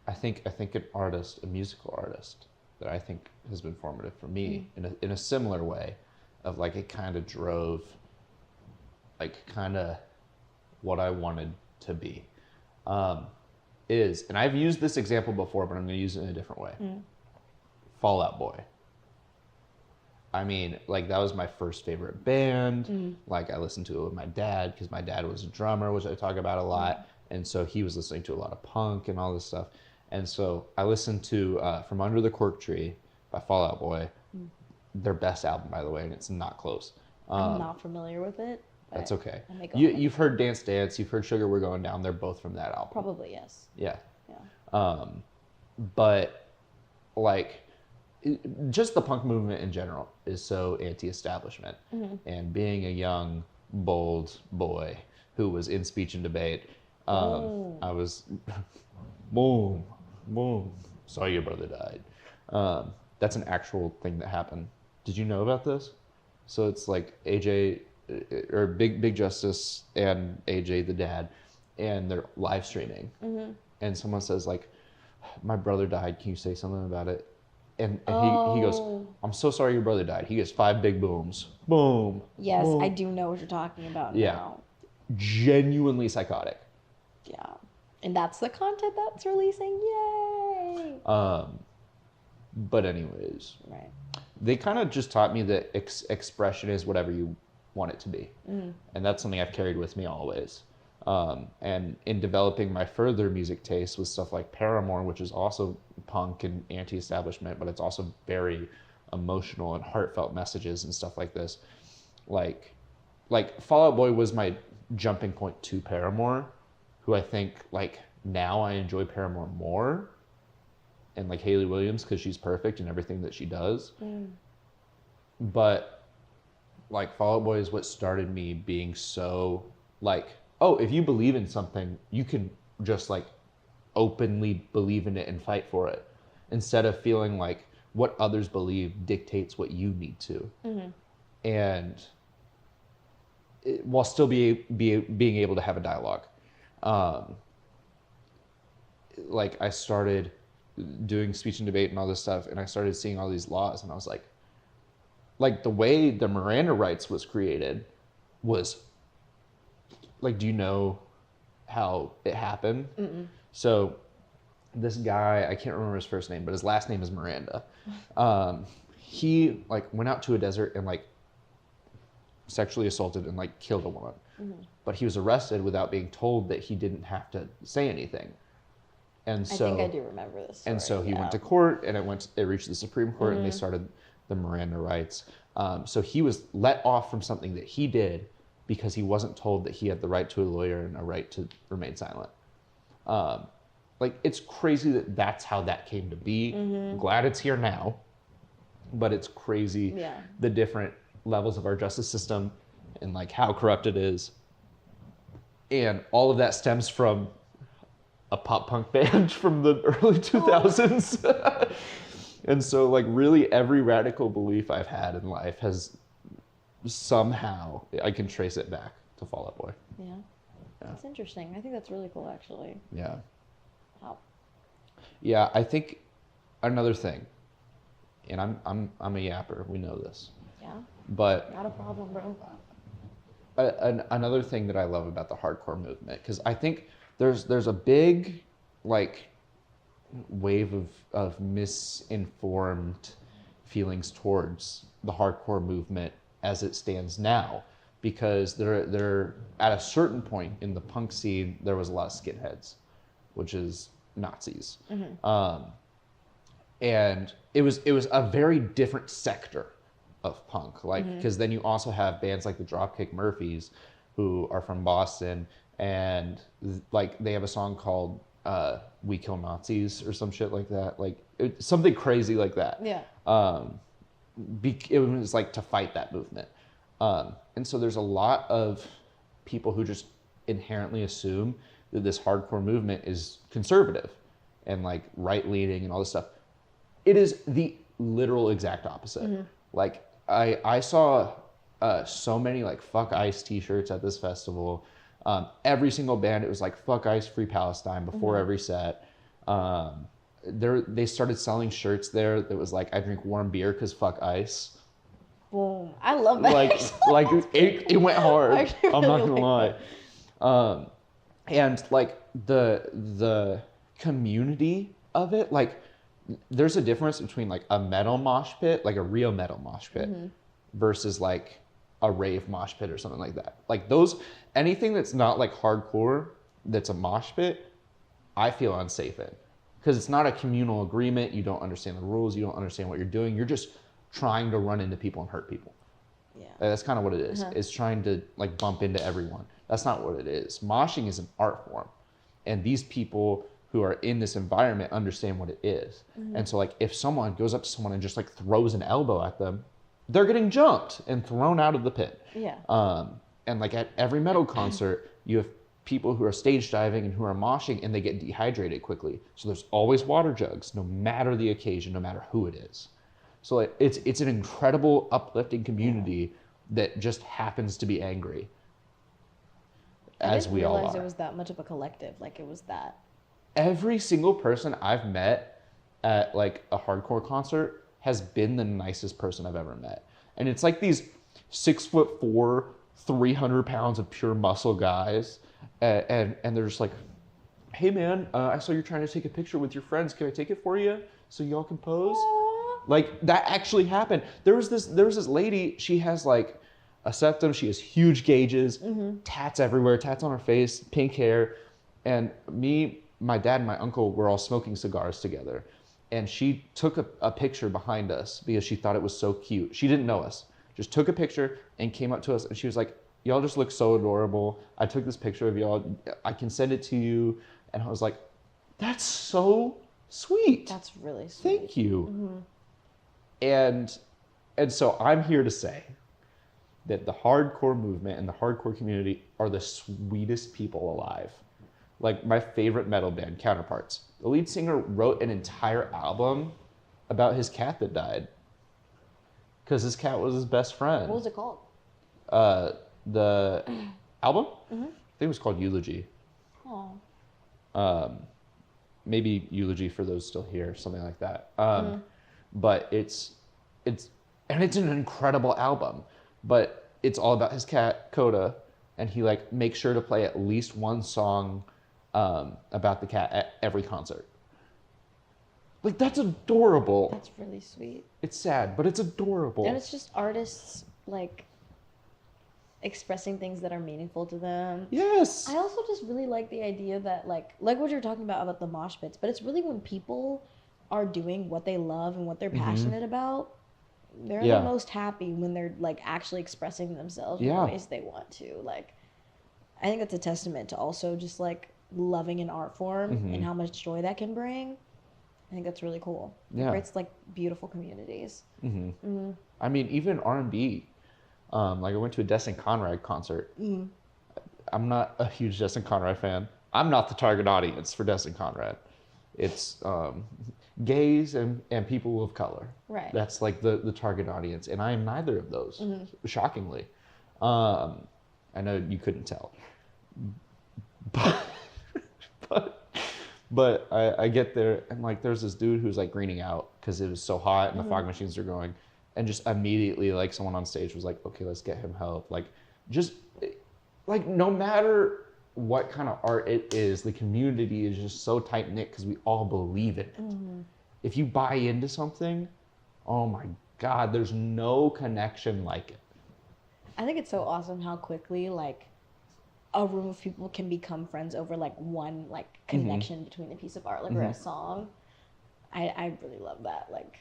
I think an artist, a musical artist, that I think has been formative for me in a similar way, of like, it kind of drove like kind of what I wanted to be, is, and I've used this example before, but I'm going to use it in a different way. Fall Out Boy. I mean, like, that was my first favorite band. Like, I listened to it with my dad because my dad was a drummer, which I talk about a lot. And so he was listening to a lot of punk and all this stuff. And so I listened to From Under the Cork Tree by Fall Out Boy. Their best album, by the way, and it's not close. I'm not familiar with it. That's okay. You've heard Dance Dance, you've heard Sugar We're Going Down. They're both from that album. Probably, yes. Yeah. Yeah. But, like, just the punk movement in general is so anti-establishment. And being a young, bold boy who was in speech and debate, I was, boom, saw your brother died. That's an actual thing that happened. Did you know about this? So it's like AJ, or Big Justice and AJ, the dad, and they're live streaming. And someone says, like, my brother died, can you say something about it? And he goes, I'm so sorry your brother died. He gets 5 big booms. Boom. Yes, boom. I do know what you're talking about Yeah. now. Genuinely psychotic. Yeah. And that's the content that's releasing. Yay! But anyways, Right. they kind of just taught me that expression is whatever you want it to be. And that's something I've carried with me always. And in developing my further music taste with stuff like Paramore, which is also punk and anti-establishment, but it's also very emotional and heartfelt messages and stuff like this. Like Fall Out Boy was my jumping point to Paramore, who I think, like, now I enjoy Paramore more. And, like, Hayley Williams, because she's perfect in everything that she does. But, like, Fall Out Boy is what started me being so, like, oh, if you believe in something, you can just, like, openly believe in it and fight for it, instead of feeling like what others believe dictates what you need to. And while still being able to have a dialogue. Like, I started doing speech and debate and all this stuff, and I started seeing all these laws, and I was like the way the Miranda rights was created was, like, do you know how it happened? So this guy, I can't remember his first name, but his last name is Miranda. He, like, went out to a desert and, like, sexually assaulted and, like, killed a woman. But he was arrested without being told that he didn't have to say anything. And so, I think I do remember this story. And so he went to court, and it reached the Supreme Court, and they started the Miranda rights. So he was let off from something that he did because he wasn't told that he had the right to a lawyer and a right to remain silent. Like, it's crazy that that's how that came to be. I'm glad it's here now, but it's crazy the different levels of our justice system and, like, how corrupt it is. And all of that stems from a pop punk band from the early 2000s. And so, like, really every radical belief I've had in life has somehow, I can trace it back to Fall Out Boy. Yeah. That's interesting. I think that's really cool, actually. Yeah. Wow. Yeah, I think another thing, and I'm a yapper, we know this. Yeah. But not a problem, bro. Another thing that I love about the hardcore movement, because I think there's a big, like, wave of misinformed feelings towards the hardcore movement as it stands now, because there at a certain point in the punk scene there was a lot of skinheads, which is Nazis. And it was a very different sector of punk, like, because then you also have bands like the Dropkick Murphys, who are from Boston, and, like, they have a song called We Kill Nazis or some shit like that, like, something crazy like that. Yeah. It was, like, to fight that movement. And so there's a lot of people who just inherently assume that this hardcore movement is conservative and, like, right-leaning and all this stuff. It is the literal exact opposite. Like, I saw so many, like, Fuck ICE t-shirts at this festival. Every single band, it was like Fuck ICE, Free Palestine before every set. They started selling shirts there that was like, I drink warm beer because fuck ICE. Boom. I love that. Like it went hard. I'm not really gonna lie. And, like, the community of it, like, there's a difference between like a metal mosh pit, like a real metal mosh pit, versus like a rave mosh pit or something like that. Like those, anything that's not like hardcore, that's a mosh pit, I feel unsafe in. Because it's not a communal agreement. You don't understand the rules. You don't understand what you're doing. You're just trying to run into people and hurt people. Yeah. That's kind of what it is. It's trying to like bump into everyone. That's not what it is. Moshing is an art form. And these people who are in this environment understand what it is. And so like if someone goes up to someone and just like throws an elbow at them, they're getting jumped and thrown out of the pit. Yeah. And like at every metal concert, you have people who are stage diving and who are moshing and they get dehydrated quickly. So there's always water jugs, no matter the occasion, no matter who it is. So like, it's an incredible uplifting community that just happens to be angry. As we all are. I didn't realize it was that much of a collective. Like it was that. Every single person I've met at like a hardcore concert has been the nicest person I've ever met. And it's like these 6'4", 300 pounds of pure muscle guys. And they're just like, hey man, I saw you're trying to take a picture with your friends. Can I take it for you so y'all can pose? Aww. Like that actually happened. There was this lady, she has like a septum, she has huge gauges, tats everywhere, tats on her face, pink hair. And me, my dad and my uncle were all smoking cigars together. And she took a picture behind us because she thought it was so cute. She didn't know us, just took a picture and came up to us and she was like, y'all just look so adorable. I took this picture of y'all. I can send it to you. And I was like, that's so sweet. That's really sweet. Thank you. And so I'm here to say that the hardcore movement and the hardcore community are the sweetest people alive. Like my favorite metal band, Counterparts. The lead singer wrote an entire album about his cat that died. Because his cat was his best friend. What was it called? The album? I think it was called Eulogy. Oh. Maybe Eulogy for those still here, something like that. But it's an incredible album. But it's all about his cat, Coda, and he like makes sure to play at least one song about the cat at every concert. Like that's adorable. That's really sweet. It's sad, but it's adorable. And it's just artists like expressing things that are meaningful to them. Yes. I also just really like the idea that like what you're talking about the mosh pits, but it's really when people are doing what they love and what they're passionate about, they're the most happy when they're like actually expressing themselves in the ways they want to. Like I think that's a testament to also just like loving an art form and how much joy that can bring. I think that's really cool. It creates like beautiful communities. I mean, even R&B. Like I went to a Destin Conrad concert. I'm not a huge Destin Conrad fan. I'm not the target audience for Destin Conrad. It's gays and people of color. Right. That's like the target audience, and I am neither of those. Shockingly, I know you couldn't tell, but I get there and like there's this dude who's like greening out because it was so hot and the fog machines are going. And just immediately, like, someone on stage was like, okay, let's get him help. Like, just, like, no matter what kind of art it is, the community is just so tight-knit because we all believe in it. If you buy into something, oh, my God, there's no connection like it. I think it's so awesome how quickly, like, a room of people can become friends over, like, one, like, connection between a piece of art, like, or a song. I really love that. Like,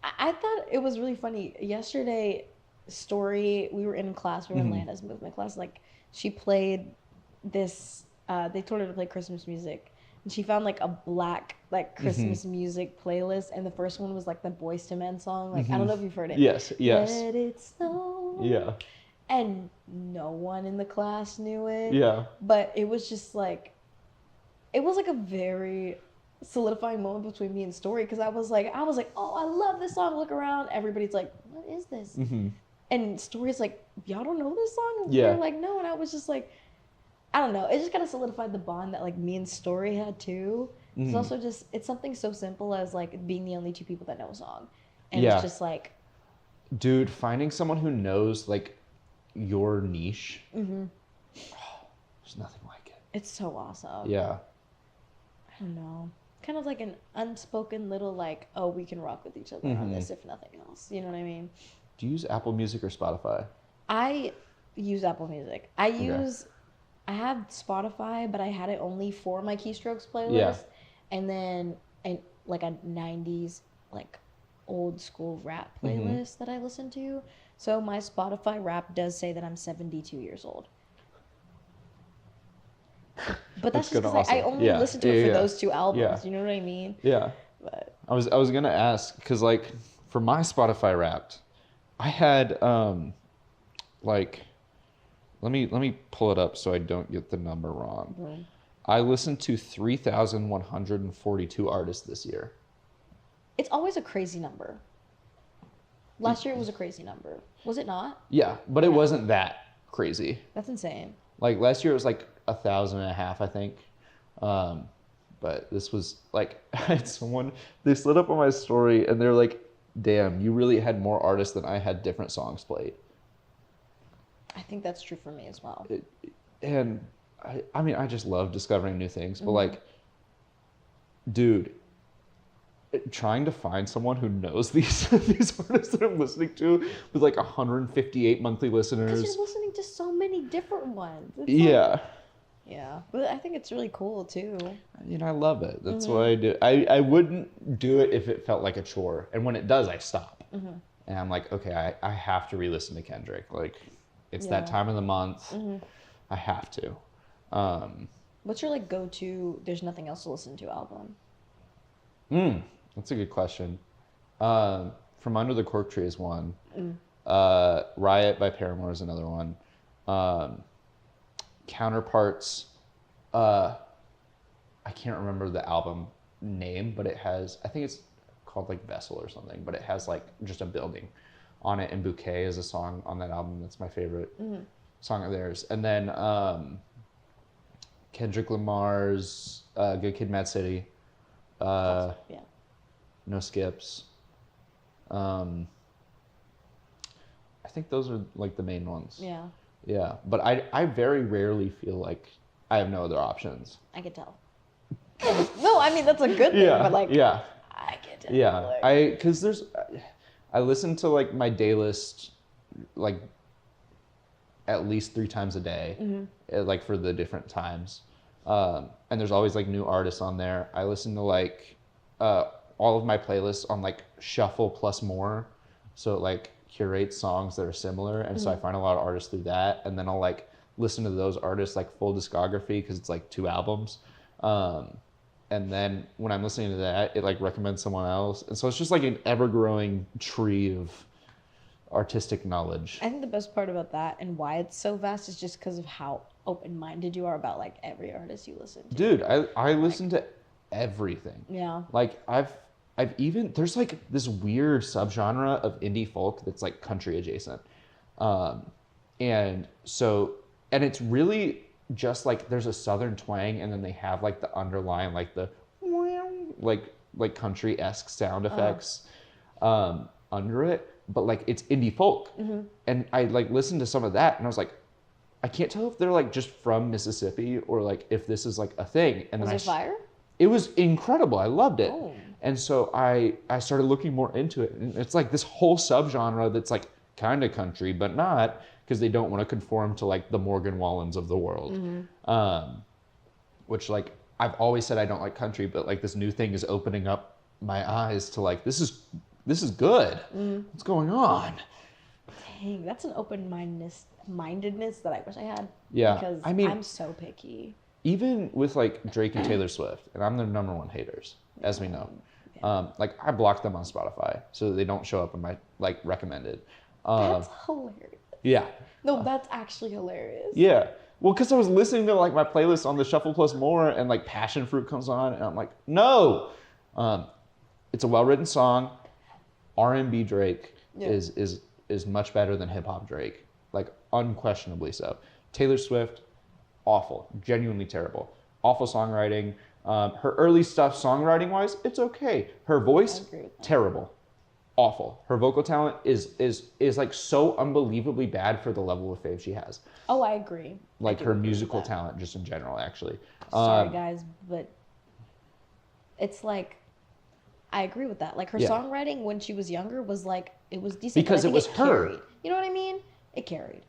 I thought it was really funny. Yesterday, Story, we were in class, we were in Lana's movement class, like, she played this, they told her to play Christmas music, and she found, like, a black, like, Christmas music playlist, and the first one was, like, the Boyz II Men song, like, I don't know if you've heard it. Yes. Let it snow. Yeah. And no one in the class knew it. Yeah. But it was just, like, it was, like, a very solidifying moment between me and Story, because I was like, oh, I love this song. Look around, everybody's like, what is this? And Story's like, y'all don't know this song? And they're like, no. And I was just like, I don't know, it just kind of solidified the bond that like me and Story had too. It's also just, it's something so simple as like being the only two people that know a song, and it's just like, dude, finding someone who knows like your niche, there's nothing like it. It's so awesome. I don't know. kind of like an unspoken little like, oh, we can rock with each other on this if nothing else. You know what I mean? Do you use Apple Music or Spotify? I use Apple Music. I have Spotify, but I had it only for my Keystrokes playlist. Yeah. And then like a 90s like old school rap playlist that I listen to. So my Spotify rap does say that I'm 72 years old. But that's just because I only listen to it for those two albums. Yeah. You know what I mean? Yeah. But I was gonna ask because like for my Spotify Wrapped, I had like let me pull it up so I don't get the number wrong. Mm-hmm. I listened to 3,142 artists this year. It's always a crazy number. Last year it was a crazy number. Was it not? Yeah, but it wasn't that crazy. That's insane. Like last year it was like 1,500, I think. But this was like I had someone they slid up on my story and they're like, damn, you really had more artists than I had different songs played. I think that's true for me as well. And I mean, I just love discovering new things, but like, dude, trying to find someone who knows these artists that I'm listening to with like 158 monthly listeners. Because you're listening to so many different ones. It's yeah. Yeah, but I think it's really cool too. You know, I love it. That's why I do. I wouldn't do it if it felt like a chore. And when it does, I stop. And I'm like, okay, I have to re-listen to Kendrick. Like, it's that time of the month. I have to. What's your like go-to there's nothing else to listen to album? That's a good question. From Under the Cork Tree is one. Riot by Paramore is another one. Counterparts, I can't remember the album name, but it has, I think it's called like Vessel or something, but it has like just a building on it, and Bouquet is a song on that album that's my favorite song of theirs. And then Kendrick Lamar's Good Kid, Mad City, No Skips. I think those are like the main ones. Yeah, but I very rarely feel like I have no other options. I can tell. No, I mean that's a good thing, but like I can tell. Yeah, because I listen to like my day list like at least 3 times a day, like for the different times, and there's always like new artists on there. I listen to like all of my playlists on like shuffle plus more, so it like curate songs that are similar, and so I find a lot of artists through that, and then I'll like listen to those artists like full discography because it's like 2 albums, and then when I'm listening to that, it like recommends someone else, and so it's just like an ever-growing tree of artistic knowledge. I think the best part about that and why it's so vast is just because of how open-minded you are about like every artist you listen to. Dude, I listen to everything. Yeah. Like I've even, there's like this weird subgenre of indie folk that's like country adjacent. And it's really just like there's a southern twang, and then they have like the underlying like the like country-esque sound effects under it, but like it's indie folk. And I like listened to some of that and I was like, I can't tell if they're like just from Mississippi or like if this is like a thing. And was then it fire? It was incredible. I loved it. Oh. And so I started looking more into it. And it's like this whole subgenre that's like kind of country, but not, because they don't want to conform to like the Morgan Wallens of the world. Which like, I've always said I don't like country, but like this new thing is opening up my eyes to like, this is good. What's going on? Dang, that's an open-mindedness that I wish I had. Yeah. Because I mean, I'm so picky. Even with like Drake and Taylor Swift, and I'm their number 1 haters, as we know. Like I blocked them on Spotify so that they don't show up in my like recommended. That's hilarious. Yeah. No, that's actually hilarious. Yeah. Well, because I was listening to like my playlist on the Shuffle Plus More, and like Passion Fruit comes on, and I'm like, no. It's a well-written song. R&B Drake is much better than hip hop Drake, like unquestionably so. Taylor Swift, awful, genuinely terrible, awful songwriting. Her early stuff, songwriting wise, it's okay. Her voice, terrible, awful. Her vocal talent is like so unbelievably bad for the level of fame she has. Oh, I agree. Like her musical talent, just in general, actually. Sorry guys, but it's like, I agree with that. Like, her Yeah. songwriting when she was younger was like, it was decent. Because but I it was think her. Carried. You know what I mean? It carried.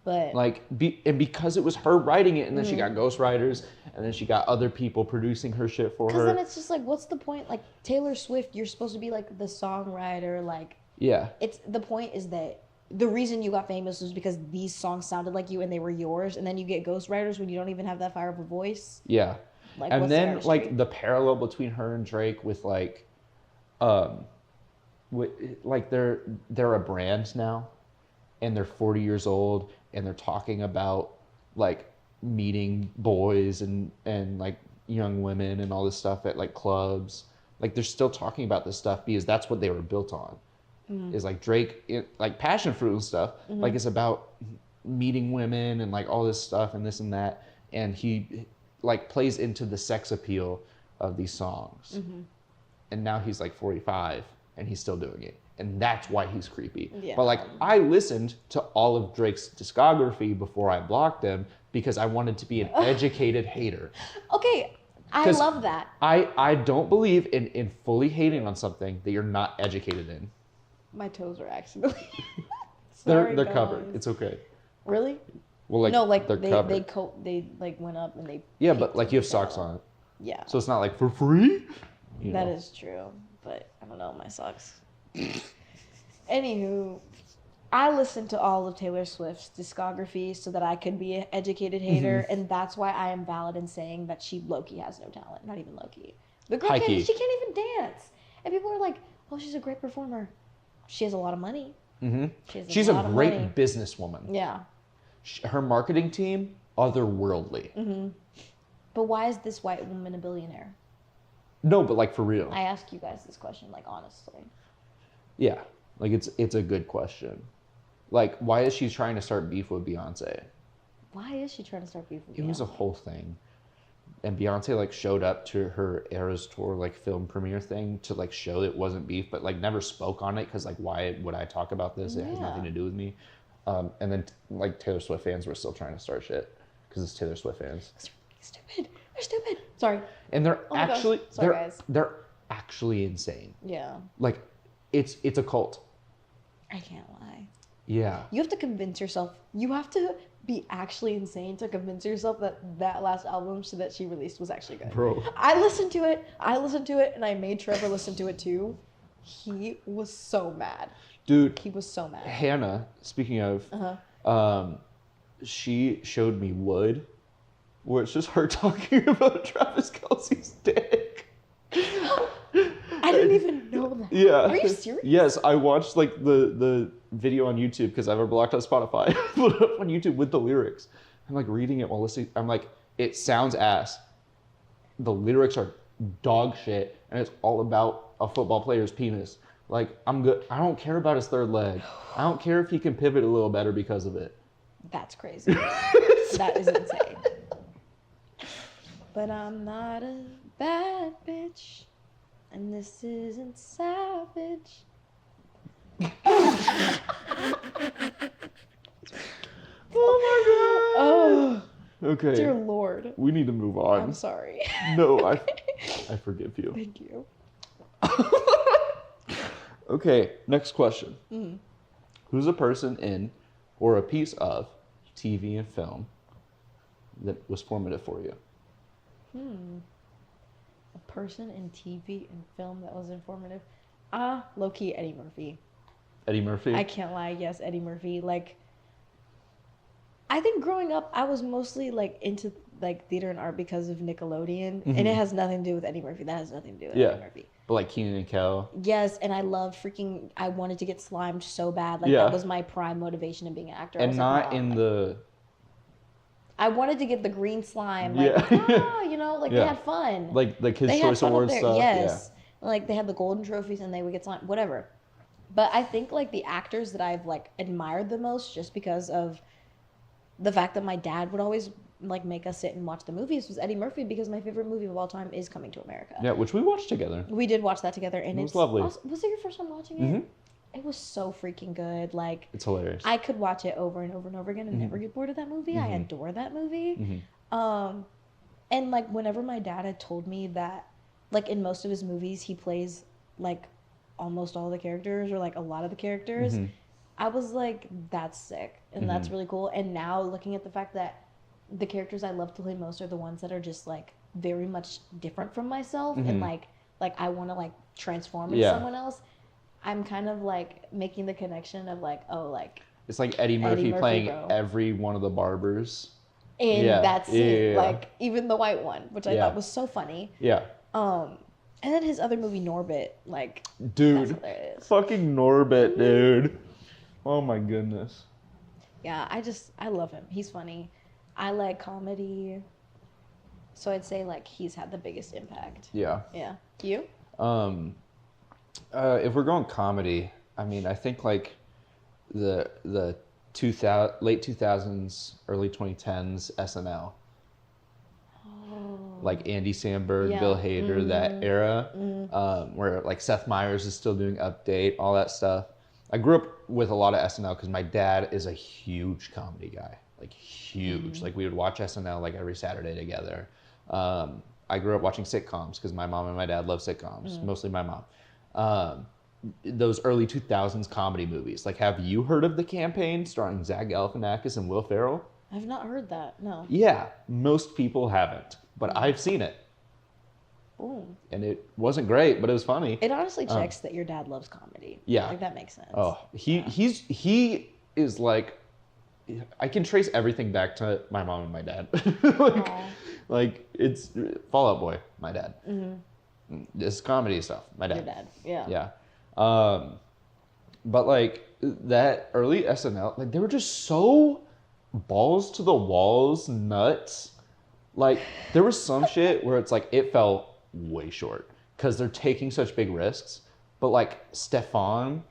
But Like, because it was her writing it, and then she got ghostwriters, and then she got other people producing her shit for her. because then it's just like, what's the point? Like, Taylor Swift, you're supposed to be like the songwriter. Like, Yeah. it's the point is that the reason you got famous was because these songs sounded like you and they were yours, and then you get ghostwriters when you don't even have that fire of a voice. Yeah. Like, And what's the then artistry? like the parallel between her and Drake with like, like they're a brand now, and they're 40 years old, and they're talking about like meeting boys and like young women and all this stuff at like clubs. Like they're still talking about this stuff because that's what they were built on. Is like Drake, like passion fruit and stuff. Like it's about meeting women and like all this stuff and this and that. And he like plays into the sex appeal of these songs. And now he's like 45 and he's still doing it. And that's why he's creepy. Yeah. But like I listened to all of Drake's discography before I blocked him because I wanted to be an educated hater. Okay, I 'Cause love that. I don't believe in fully hating on something that you're not educated in. My toes are accidentally. They're Sorry, covered. guys. It's okay. Really? Well, like no, like they're they covered. they like went up and they. Yeah, peeked but like you have into socks the- on it, Yeah, so it's not like for free. You that know? is true. But I don't know my socks. Anywho, I listened to all of Taylor Swift's discography so that I could be an educated hater, and that's why I am valid in saying that she low-key has no talent. Not even low-key. The girl High-key. she can't even dance, and people are like, "Oh, she's a great performer. She has a lot of money. She's a lot of great money." businesswoman. Yeah, Her marketing team, otherworldly. but why is this white woman a billionaire? No, but like for real. I ask you guys this question, like honestly. Yeah, like it's a good question. Like, why is she trying to start beef with Beyonce? Why is she trying to start beef with It was a Beyonce? whole thing. And Beyonce like showed up to her Eras Tour like film premiere thing to like show it wasn't beef, but like never spoke on it because like why would I talk about this? It has Yeah. nothing to do with me. And then like Taylor Swift fans were still trying to start shit because it's Taylor Swift fans. It's stupid. They're stupid. Sorry. And they're Oh my gosh. actually Sorry, guys. they're actually insane. Yeah. Like it's a cult. I can't lie. Yeah. You have to convince yourself. You have to be actually insane to convince yourself that that last album that she released was actually good. Bro. I listened to it, and I made Trevor listen to it too. He was so mad. Dude, He was so mad. Hannah, speaking of, Uh-huh. she showed me Wood, where it's just her talking about Travis Kelce's dick. I didn't even know that. Yeah. Are you serious? Yes, I watched like the video on YouTube because I have it blocked on Spotify. I put it up on YouTube with the lyrics. I'm like reading it while listening. I'm like, it sounds ass. The lyrics are dog shit, and it's all about a football player's penis. Like, I'm good. I don't care about his third leg. I don't care if he can pivot a little better because of it. That's crazy. That is insane. But I'm not a bad bitch, and this isn't savage. Oh Oh, my god. Okay. dear Lord. We need to move on. I'm sorry. No, I forgive you. Thank you. Okay, next question. Mm-hmm. Who's a person in or a piece of TV and film that was formative for you? A person in TV and film that was informative. Low-key Eddie Murphy. Eddie Murphy? I can't lie. Yes, Eddie Murphy. Like, I think growing up, I was mostly like into like theater and art because of Nickelodeon, and it has nothing to do with Eddie Murphy. That has nothing to do with Yeah. Eddie Murphy. But like Keenan and Kel. Yes, and I love freaking. I wanted to get slimed so bad. Like Yeah. that was my prime motivation in being an actor. I And was not like, wow, in like- the... I wanted to get the green slime. Like, Yeah. you know, like Yeah. they had fun. Like the Kids' They had Choice fun up Awards there. stuff. Yes. Like they had the golden trophies and they would get slime, whatever. But I think like the actors that I've like admired the most just because of the fact that my dad would always like make us sit and watch the movies was Eddie Murphy because my favorite movie of all time is Coming to America. Yeah, which we watched together. We did watch that together and It was it's lovely. awesome. Was it your first time watching it? Mhm. It was so freaking good. Like It's hilarious. I could watch it over and over and over again and never get bored of that movie. I adore that movie. Mhm. And like whenever my dad had told me that like in most of his movies, he plays like almost all the characters or like a lot of the characters. Mm-hmm. I was like, that's sick and Mm-hmm. that's really cool. And now looking at the fact that the characters I love to play most are the ones that are just like very much different from myself Mm-hmm. and like I want to like transform into Yeah. someone else. I'm kind of like making the connection of like, oh, like It's like Eddie Murphy, playing bro. every one of the barbers. in Yeah. that scene, Yeah. like even the white one, which I Yeah. thought was so funny. Yeah. And then his other movie Norbit, like Dude. that's hilarious. Fucking Norbit, dude. Oh my goodness. Yeah, I love him. He's funny. I like comedy. So I'd say like he's had the biggest impact. Yeah. Yeah. You? If we're going comedy, I mean, I think like the late 2000s, early 2010s SNL. Like Andy Samberg, Yeah. Bill Hader, that era, where like Seth Meyers is still doing Update, all that stuff. I grew up with a lot of SNL because my dad is a huge comedy guy, like huge. Like we would watch SNL like every Saturday together. I grew up watching sitcoms because my mom and my dad love sitcoms, mostly my mom. Those early 2000s comedy movies. Like, have you heard of The Campaign starring Zach Galifianakis and Will Ferrell? I've not heard that. No. Yeah, most people haven't, but I've seen it. Boom. And it wasn't great, but it was funny. It honestly checks that your dad loves comedy. Yeah. Like that makes sense. Oh, he is like, I can trace everything back to my mom and my dad. like it's Fall Out Boy, my dad. This comedy stuff, my dad. Your dad. Yeah. Yeah. But like that early SNL, like they were just so balls to the walls nuts. Like there was some shit where it's like it fell way short because they're taking such big risks. But like Stefan,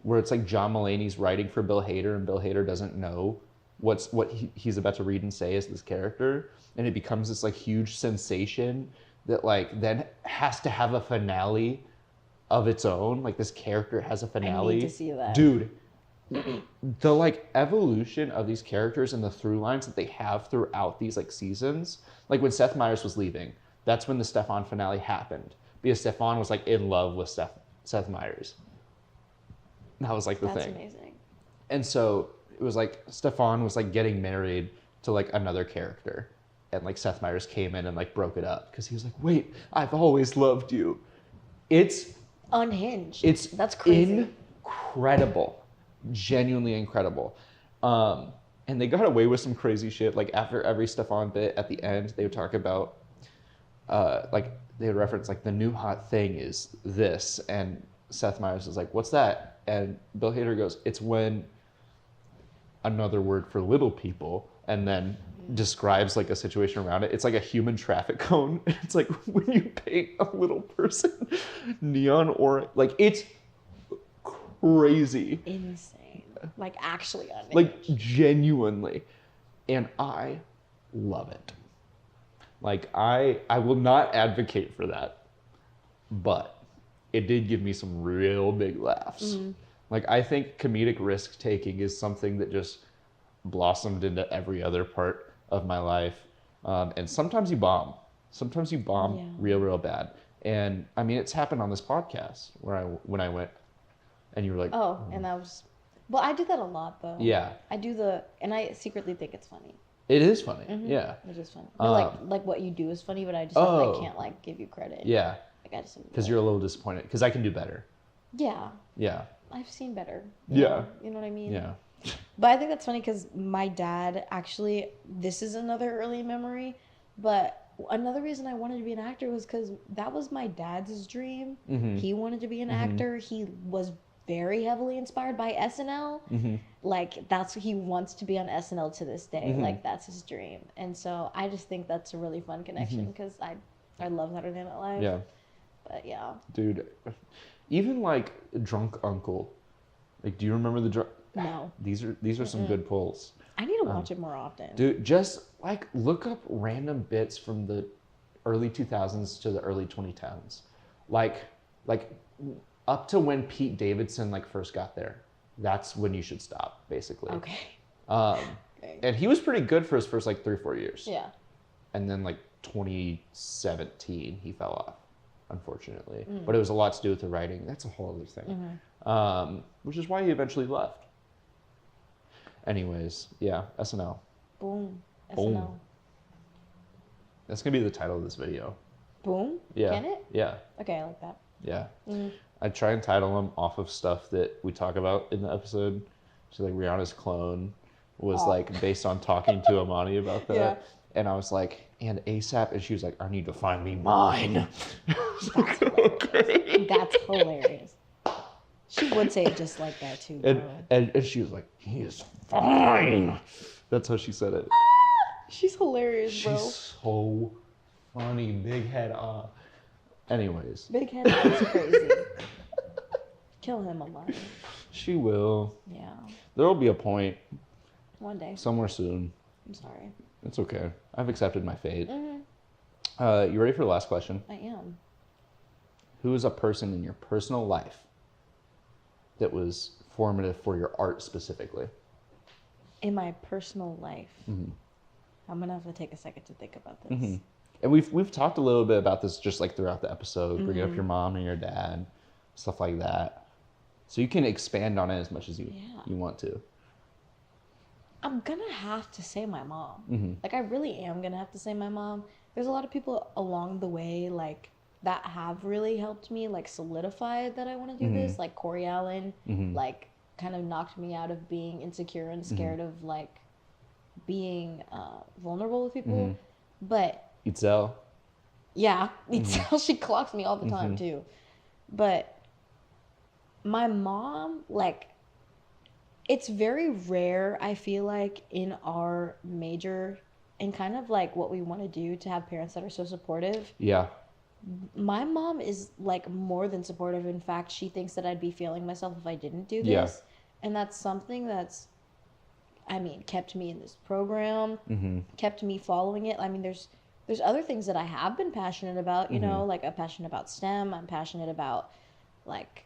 where it's like John Mulaney's writing for Bill Hader and Bill Hader doesn't know what he's about to read and say as this character, and it becomes this like huge sensation that like then has to have a finale of its own. Like this character has a finale. I need to see that. Dude, the like evolution of these characters and the through lines that they have throughout these like seasons. Like when Seth Meyers was leaving, that's when the Stefan finale happened because Stefan was like in love with Seth Meyers. That was like the That's thing. amazing. And so it was like Stefan was like getting married to like another character. And like Seth Meyers came in and like broke it up because he was like, wait, I've always loved you. It's Unhinged. That's crazy. crazy. Incredible. Genuinely incredible. And they got away with some crazy shit. Like after every Stefan bit at the end, they would talk about like they would reference like the new hot thing is this. And Seth Meyers is like, what's that? And Bill Hader goes, it's when another word for little people, and then describes like a situation around it. It's like a human traffic cone. It's like when you paint a little person neon orange, like it's crazy. Insane. Like actually unhinged. Like genuinely. And I love it. Like I will not advocate for that, but it did give me some real big laughs. Like I think comedic risk taking is something that just blossomed into every other part of my life. And sometimes you bomb. Sometimes you bomb real bad. And I mean, it's happened on this podcast when I went and you were like, oh, and that was, well, I do that a lot though. Yeah. And I secretly think it's funny. It is funny. Yeah. It is funny. Or like what you do is funny, but I just I can't like give you credit. Yeah. Like I just Because you're a little disappointed. Because I can do better. Yeah. Yeah. I've seen better. Yeah. You know what I mean? Yeah. But I think that's funny because my dad actually, this is another early memory, but another reason I wanted to be an actor was because that was my dad's dream. He wanted to be an actor. He was very heavily inspired by SNL. Like he wants to be on SNL to this day. Like that's his dream. And so I just think that's a really fun connection because I love Saturday Night Live. Yeah. But yeah. Dude, even like Drunk Uncle. Like, do you remember the drunk? No. These are some good pulls. I need to watch it more often. Dude, just like look up random bits from the early 2000s to the early 2010s. Like up to when Pete Davidson like first got there. That's when you should stop, basically. Okay. Okay. And he was pretty good for his first like 3 or 4 years. Yeah. And then like 2017 he fell off. unfortunately. But it was a lot to do with the writing. That's a whole other thing. Which is why he eventually left. Anyways, yeah, SNL. Boom. Boom. SNL. That's going to be the title of this video. Boom? Yeah. Can it? Yeah. Okay, I like that. Yeah. I try and title them off of stuff that we talk about in the episode. So like Rihanna's clone was like based on talking to Amani about that. Yeah. And I was like, and ASAP, and she was like, I need to find me mine. That's hilarious. That's hilarious. She would say it just like that too, bro. And she was like, he is fine. That's how she said it. She's hilarious, bro. She's so funny. Big head. Anyways. Big head is crazy. Kill him, Amani. She will. Yeah. There will be a point. One day. Somewhere soon. I'm sorry. It's okay. I've accepted my fate. Mm-hmm. You ready for the last question? I am. Who is a person in your personal life that was formative for your art specifically? In my personal life, Mm-hmm. I'm gonna have to take a second to think about this. Mm-hmm. And we've talked a little bit about this just like throughout the episode, bringing Mm-hmm. up your mom and your dad, stuff like that. So you can expand on it as much as you want to. I'm gonna have to say my mom. Mm-hmm. Like, I really am gonna have to say my mom. There's a lot of people along the way, like, that have really helped me, like, solidify that I want to do this. Like, Corey Allen, like, kind of knocked me out of being insecure and scared of, like, being vulnerable with people. But Itzel. yeah, Itzel, she clocks me all the time too. But my mom, like, it's very rare, I feel like, in our major and kind of like what we want to do to have parents that are so supportive. Yeah. My mom is like more than supportive. In fact, she thinks that I'd be failing myself if I didn't do this. Yeah. And that's something that's, I mean, kept me in this program, kept me following it. I mean, there's other things that I have been passionate about, you know, like I'm passionate about STEM. I'm passionate about like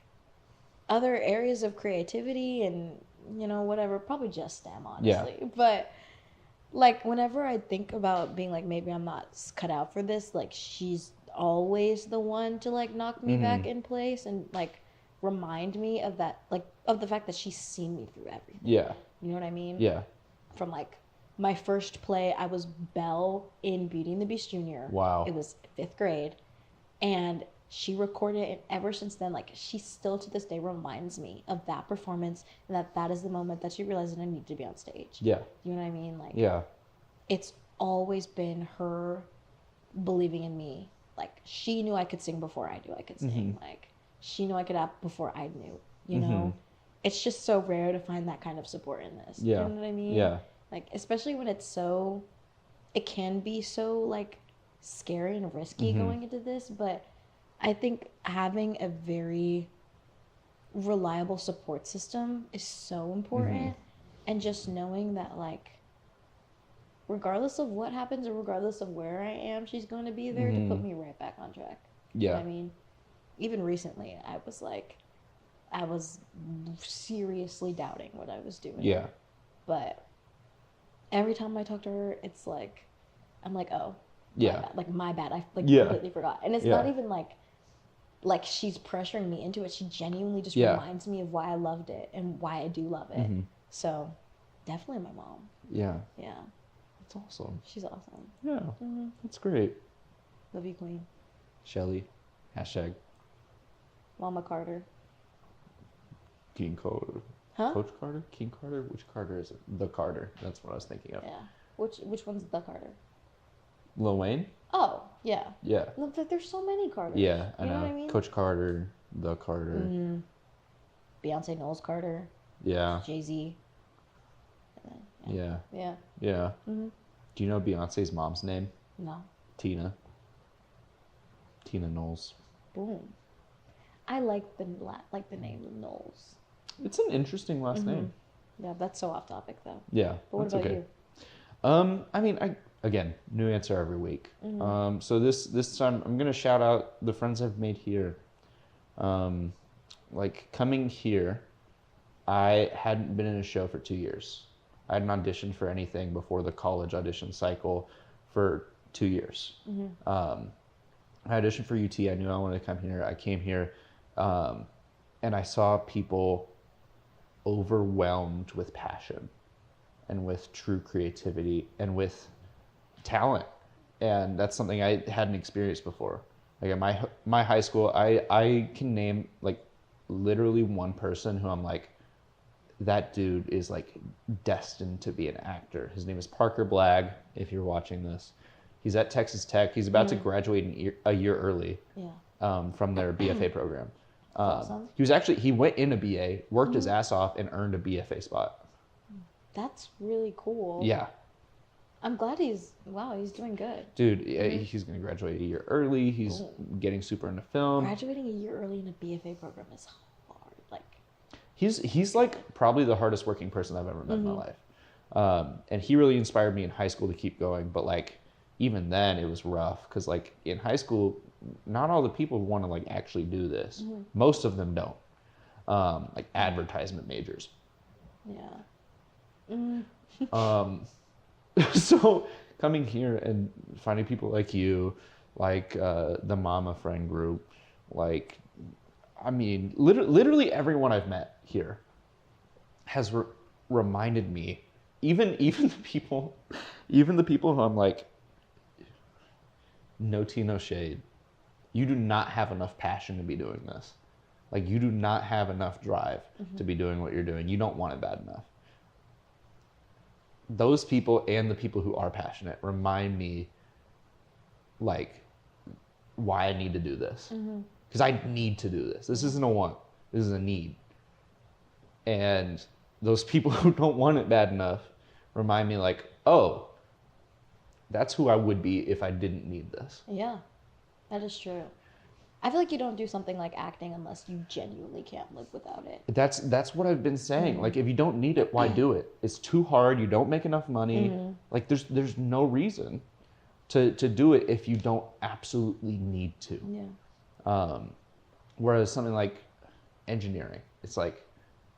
other areas of creativity and, you know, whatever, probably just STEM, honestly. Yeah. But like whenever I think about being like, maybe I'm not cut out for this, like she's always the one to like knock me back in place and like remind me of that, like of the fact that she's seen me through everything. Yeah. You know what I mean? Yeah. From like my first play, I was Belle in Beauty and the Beast Jr. Wow. It was 5th grade. And she recorded it, and ever since then, like, she still to this day reminds me of that performance and that is the moment that she realized that I need to be on stage. Yeah. You know what I mean? Like, yeah. It's always been her believing in me. Like, she knew I could sing before I knew I could sing. Like, she knew I could act before I knew, you know? It's just so rare to find that kind of support in this. Yeah. You know what I mean? Yeah. Like, especially when it's so, it can be so, like, scary and risky going into this, but I think having a very reliable support system is so important. And just knowing that, like, regardless of what happens or regardless of where I am, she's going to be there to put me right back on track. Yeah. You know what I mean? Even recently, I was seriously doubting what I was doing. Yeah. But every time I talk to her, it's like, I'm like, oh, yeah, my bad. I like completely forgot. And it's not even like she's pressuring me into it. She genuinely just reminds me of why I loved it and why I do love it. So definitely my mom. Yeah. Yeah. That's awesome. She's awesome. Yeah. That's great. Love you, Queen. Shelly. Hashtag. Mama Carter. King Carter. Huh? Coach Carter? King Carter? Which Carter is it? The Carter. That's what I was thinking of. Yeah. Which one's the Carter? Lil Wayne? Oh, yeah. Yeah. Look, there's so many Carters. Yeah, I know. What I mean? Coach Carter, the Carter. Beyonce Knowles Carter. Yeah. Jay-Z. Yeah. Yeah. Yeah. Do you know Beyonce's mom's name? No. Tina. Tina Knowles. Boom. I like the name Knowles. It's an interesting last name. Yeah, that's so off topic though. Yeah. But what about you? I mean, again, new answer every week. So this time I'm gonna shout out the friends I've made here. Like coming here, I hadn't been in a show for 2 years. I hadn't auditioned for anything before the college audition cycle for 2 years. I auditioned for UT. I knew I wanted to come here. I came here, and I saw people overwhelmed with passion and with true creativity and with talent. And that's something I hadn't experienced before. Like at my high school, I can name like literally one person who I'm like, that dude is like destined to be an actor. His name is Parker Blagg. If you're watching this, he's at Texas Tech. He's about to graduate a year early from their BFA program. Awesome. He went in a BA, worked his ass off, and earned a BFA spot. That's really cool. Yeah. I'm glad he's doing good. Dude, he's going to graduate a year early. He's getting super into film. Graduating a year early in a BFA program is hard. Like, he's like probably the hardest working person I've ever met in my life. And he really inspired me in high school to keep going. But like, even then it was rough because like in high school, not all the people want to like actually do this. Most of them don't. Like advertisement majors. yeah. So coming here and finding people like you, like the Mama Friend group, like, I mean, literally everyone I've met here has reminded me, even the people who I'm like, no tea, no shade. You do not have enough passion to be doing this. Like, you do not have enough drive to be doing what you're doing. You don't want it bad enough. Those people and the people who are passionate remind me, like, why I need to do this. Because I need to do this. This isn't a want. This is a need. And those people who don't want it bad enough remind me, like, oh, that's who I would be if I didn't need this. Yeah, that is true. I feel like you don't do something like acting unless you genuinely can't live without it. That's what I've been saying. Like, if you don't need it, why do it? It's too hard. You don't make enough money. Like, there's no reason to do it if you don't absolutely need to. Yeah. Whereas something like engineering, it's like,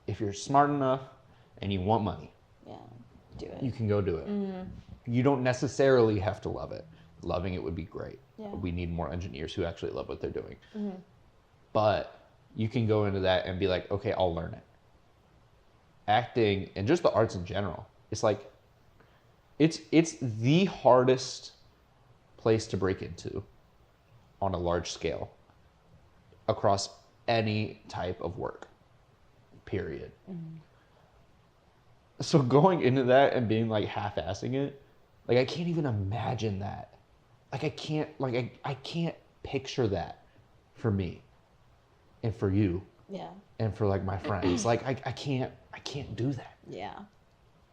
if you're smart enough and you want money, do it. you can go do it. You don't necessarily have to love it. Loving it would be great. Yeah. We need more engineers who actually love what they're doing. But you can go into that and be like, okay, I'll learn it. Acting and just the arts in general, it's like, it's the hardest place to break into on a large scale across any type of work, period. So going into that and being like half-assing it, like I can't even imagine that. Like I can't picture that for me and for you. Yeah. And for like my friends. Like I can't do that. Yeah.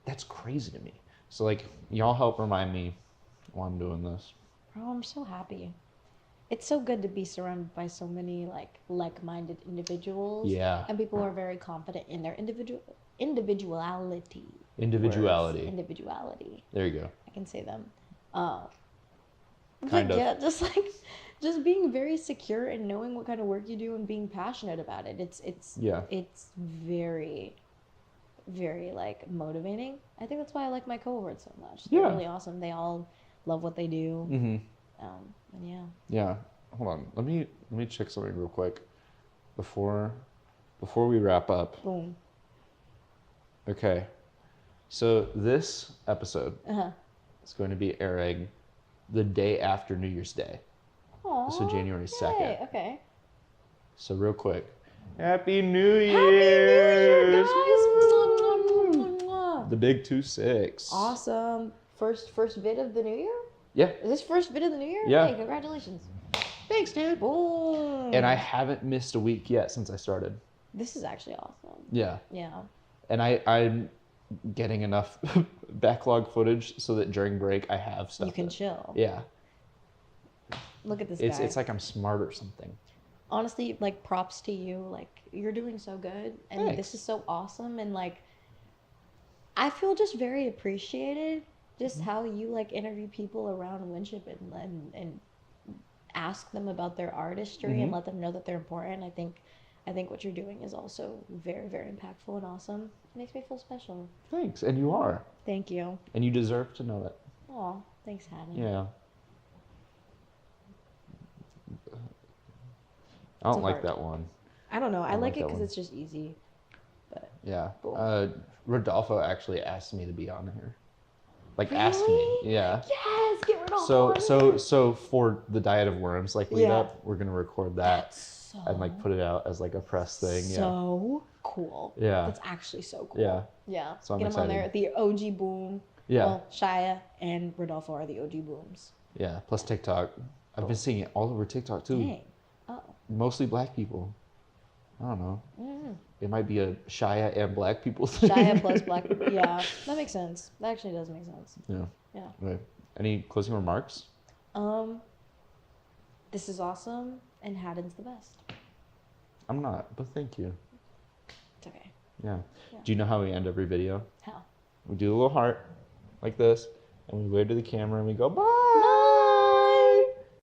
That's crazy to me. So like y'all help remind me while I'm doing this. Bro, I'm so happy. It's so good to be surrounded by so many like-minded individuals. Yeah. And people who are very confident in their individuality. Individuality. Words. Individuality. There you go. I can say them. Kind of. Yeah, just being very secure and knowing what kind of work you do and being passionate about it. It's very, very like motivating. I think that's why I like my cohort so much. They're really awesome. They all love what they do. And yeah. Yeah. Hold on. Let me check something real quick before we wrap up. Boom. Okay. So this episode is going to be airing the day after New Year's Day. Aww, so January 2nd. Okay. So real quick. Happy New Year! Happy New Year, guys! The big 2-6. Awesome. First vid of the new year? Yeah. Is this first vid of the new year? Yeah. Hey, congratulations. Thanks, dude. Boom. And I haven't missed a week yet since I started. This is actually awesome. Yeah. Yeah. And I'm getting enough backlog footage so that during break I have stuff. You can chill. Yeah. Look at this guy. It's like I'm smart or something. Honestly, like props to you. Like you're doing so good and Thanks. This is so awesome and like I feel just very appreciated just how you like interview people around Winship and ask them about their artistry and let them know that they're important. I think what you're doing is also very, very impactful and awesome. It makes me feel special. Thanks. And you are. Thank you. And you deserve to know that. Aw, thanks, Haddon. Yeah. I don't like that one. I don't know. I like it that because one. it's just easy. But Yeah. boom. Rodolfo actually asked me to be on here. Like Really? asked me. Yeah. Yes, get Rodolfo So for the Diet of Worms like lead up, we're gonna record that and like put it out as like a press thing. So cool. Yeah. That's actually so cool. Yeah. Yeah. So I'm get excited. them on there. The OG boom. Yeah. Well, Shia and Rodolfo are the OG booms. Yeah. Plus TikTok. I've been seeing it all over TikTok too. Dang. Oh. Mostly black people. I don't know. Mm. It might be a Shia and black people thing. Shia plus black. Yeah, that makes sense. That actually does make sense. Yeah. Yeah. Okay. Any closing remarks? This is awesome, and Haddon's the best. I'm not, but thank you. It's okay. Yeah. Do you know how we end every video? How? We do a little heart like this, and we wave to the camera and we go, bye. No!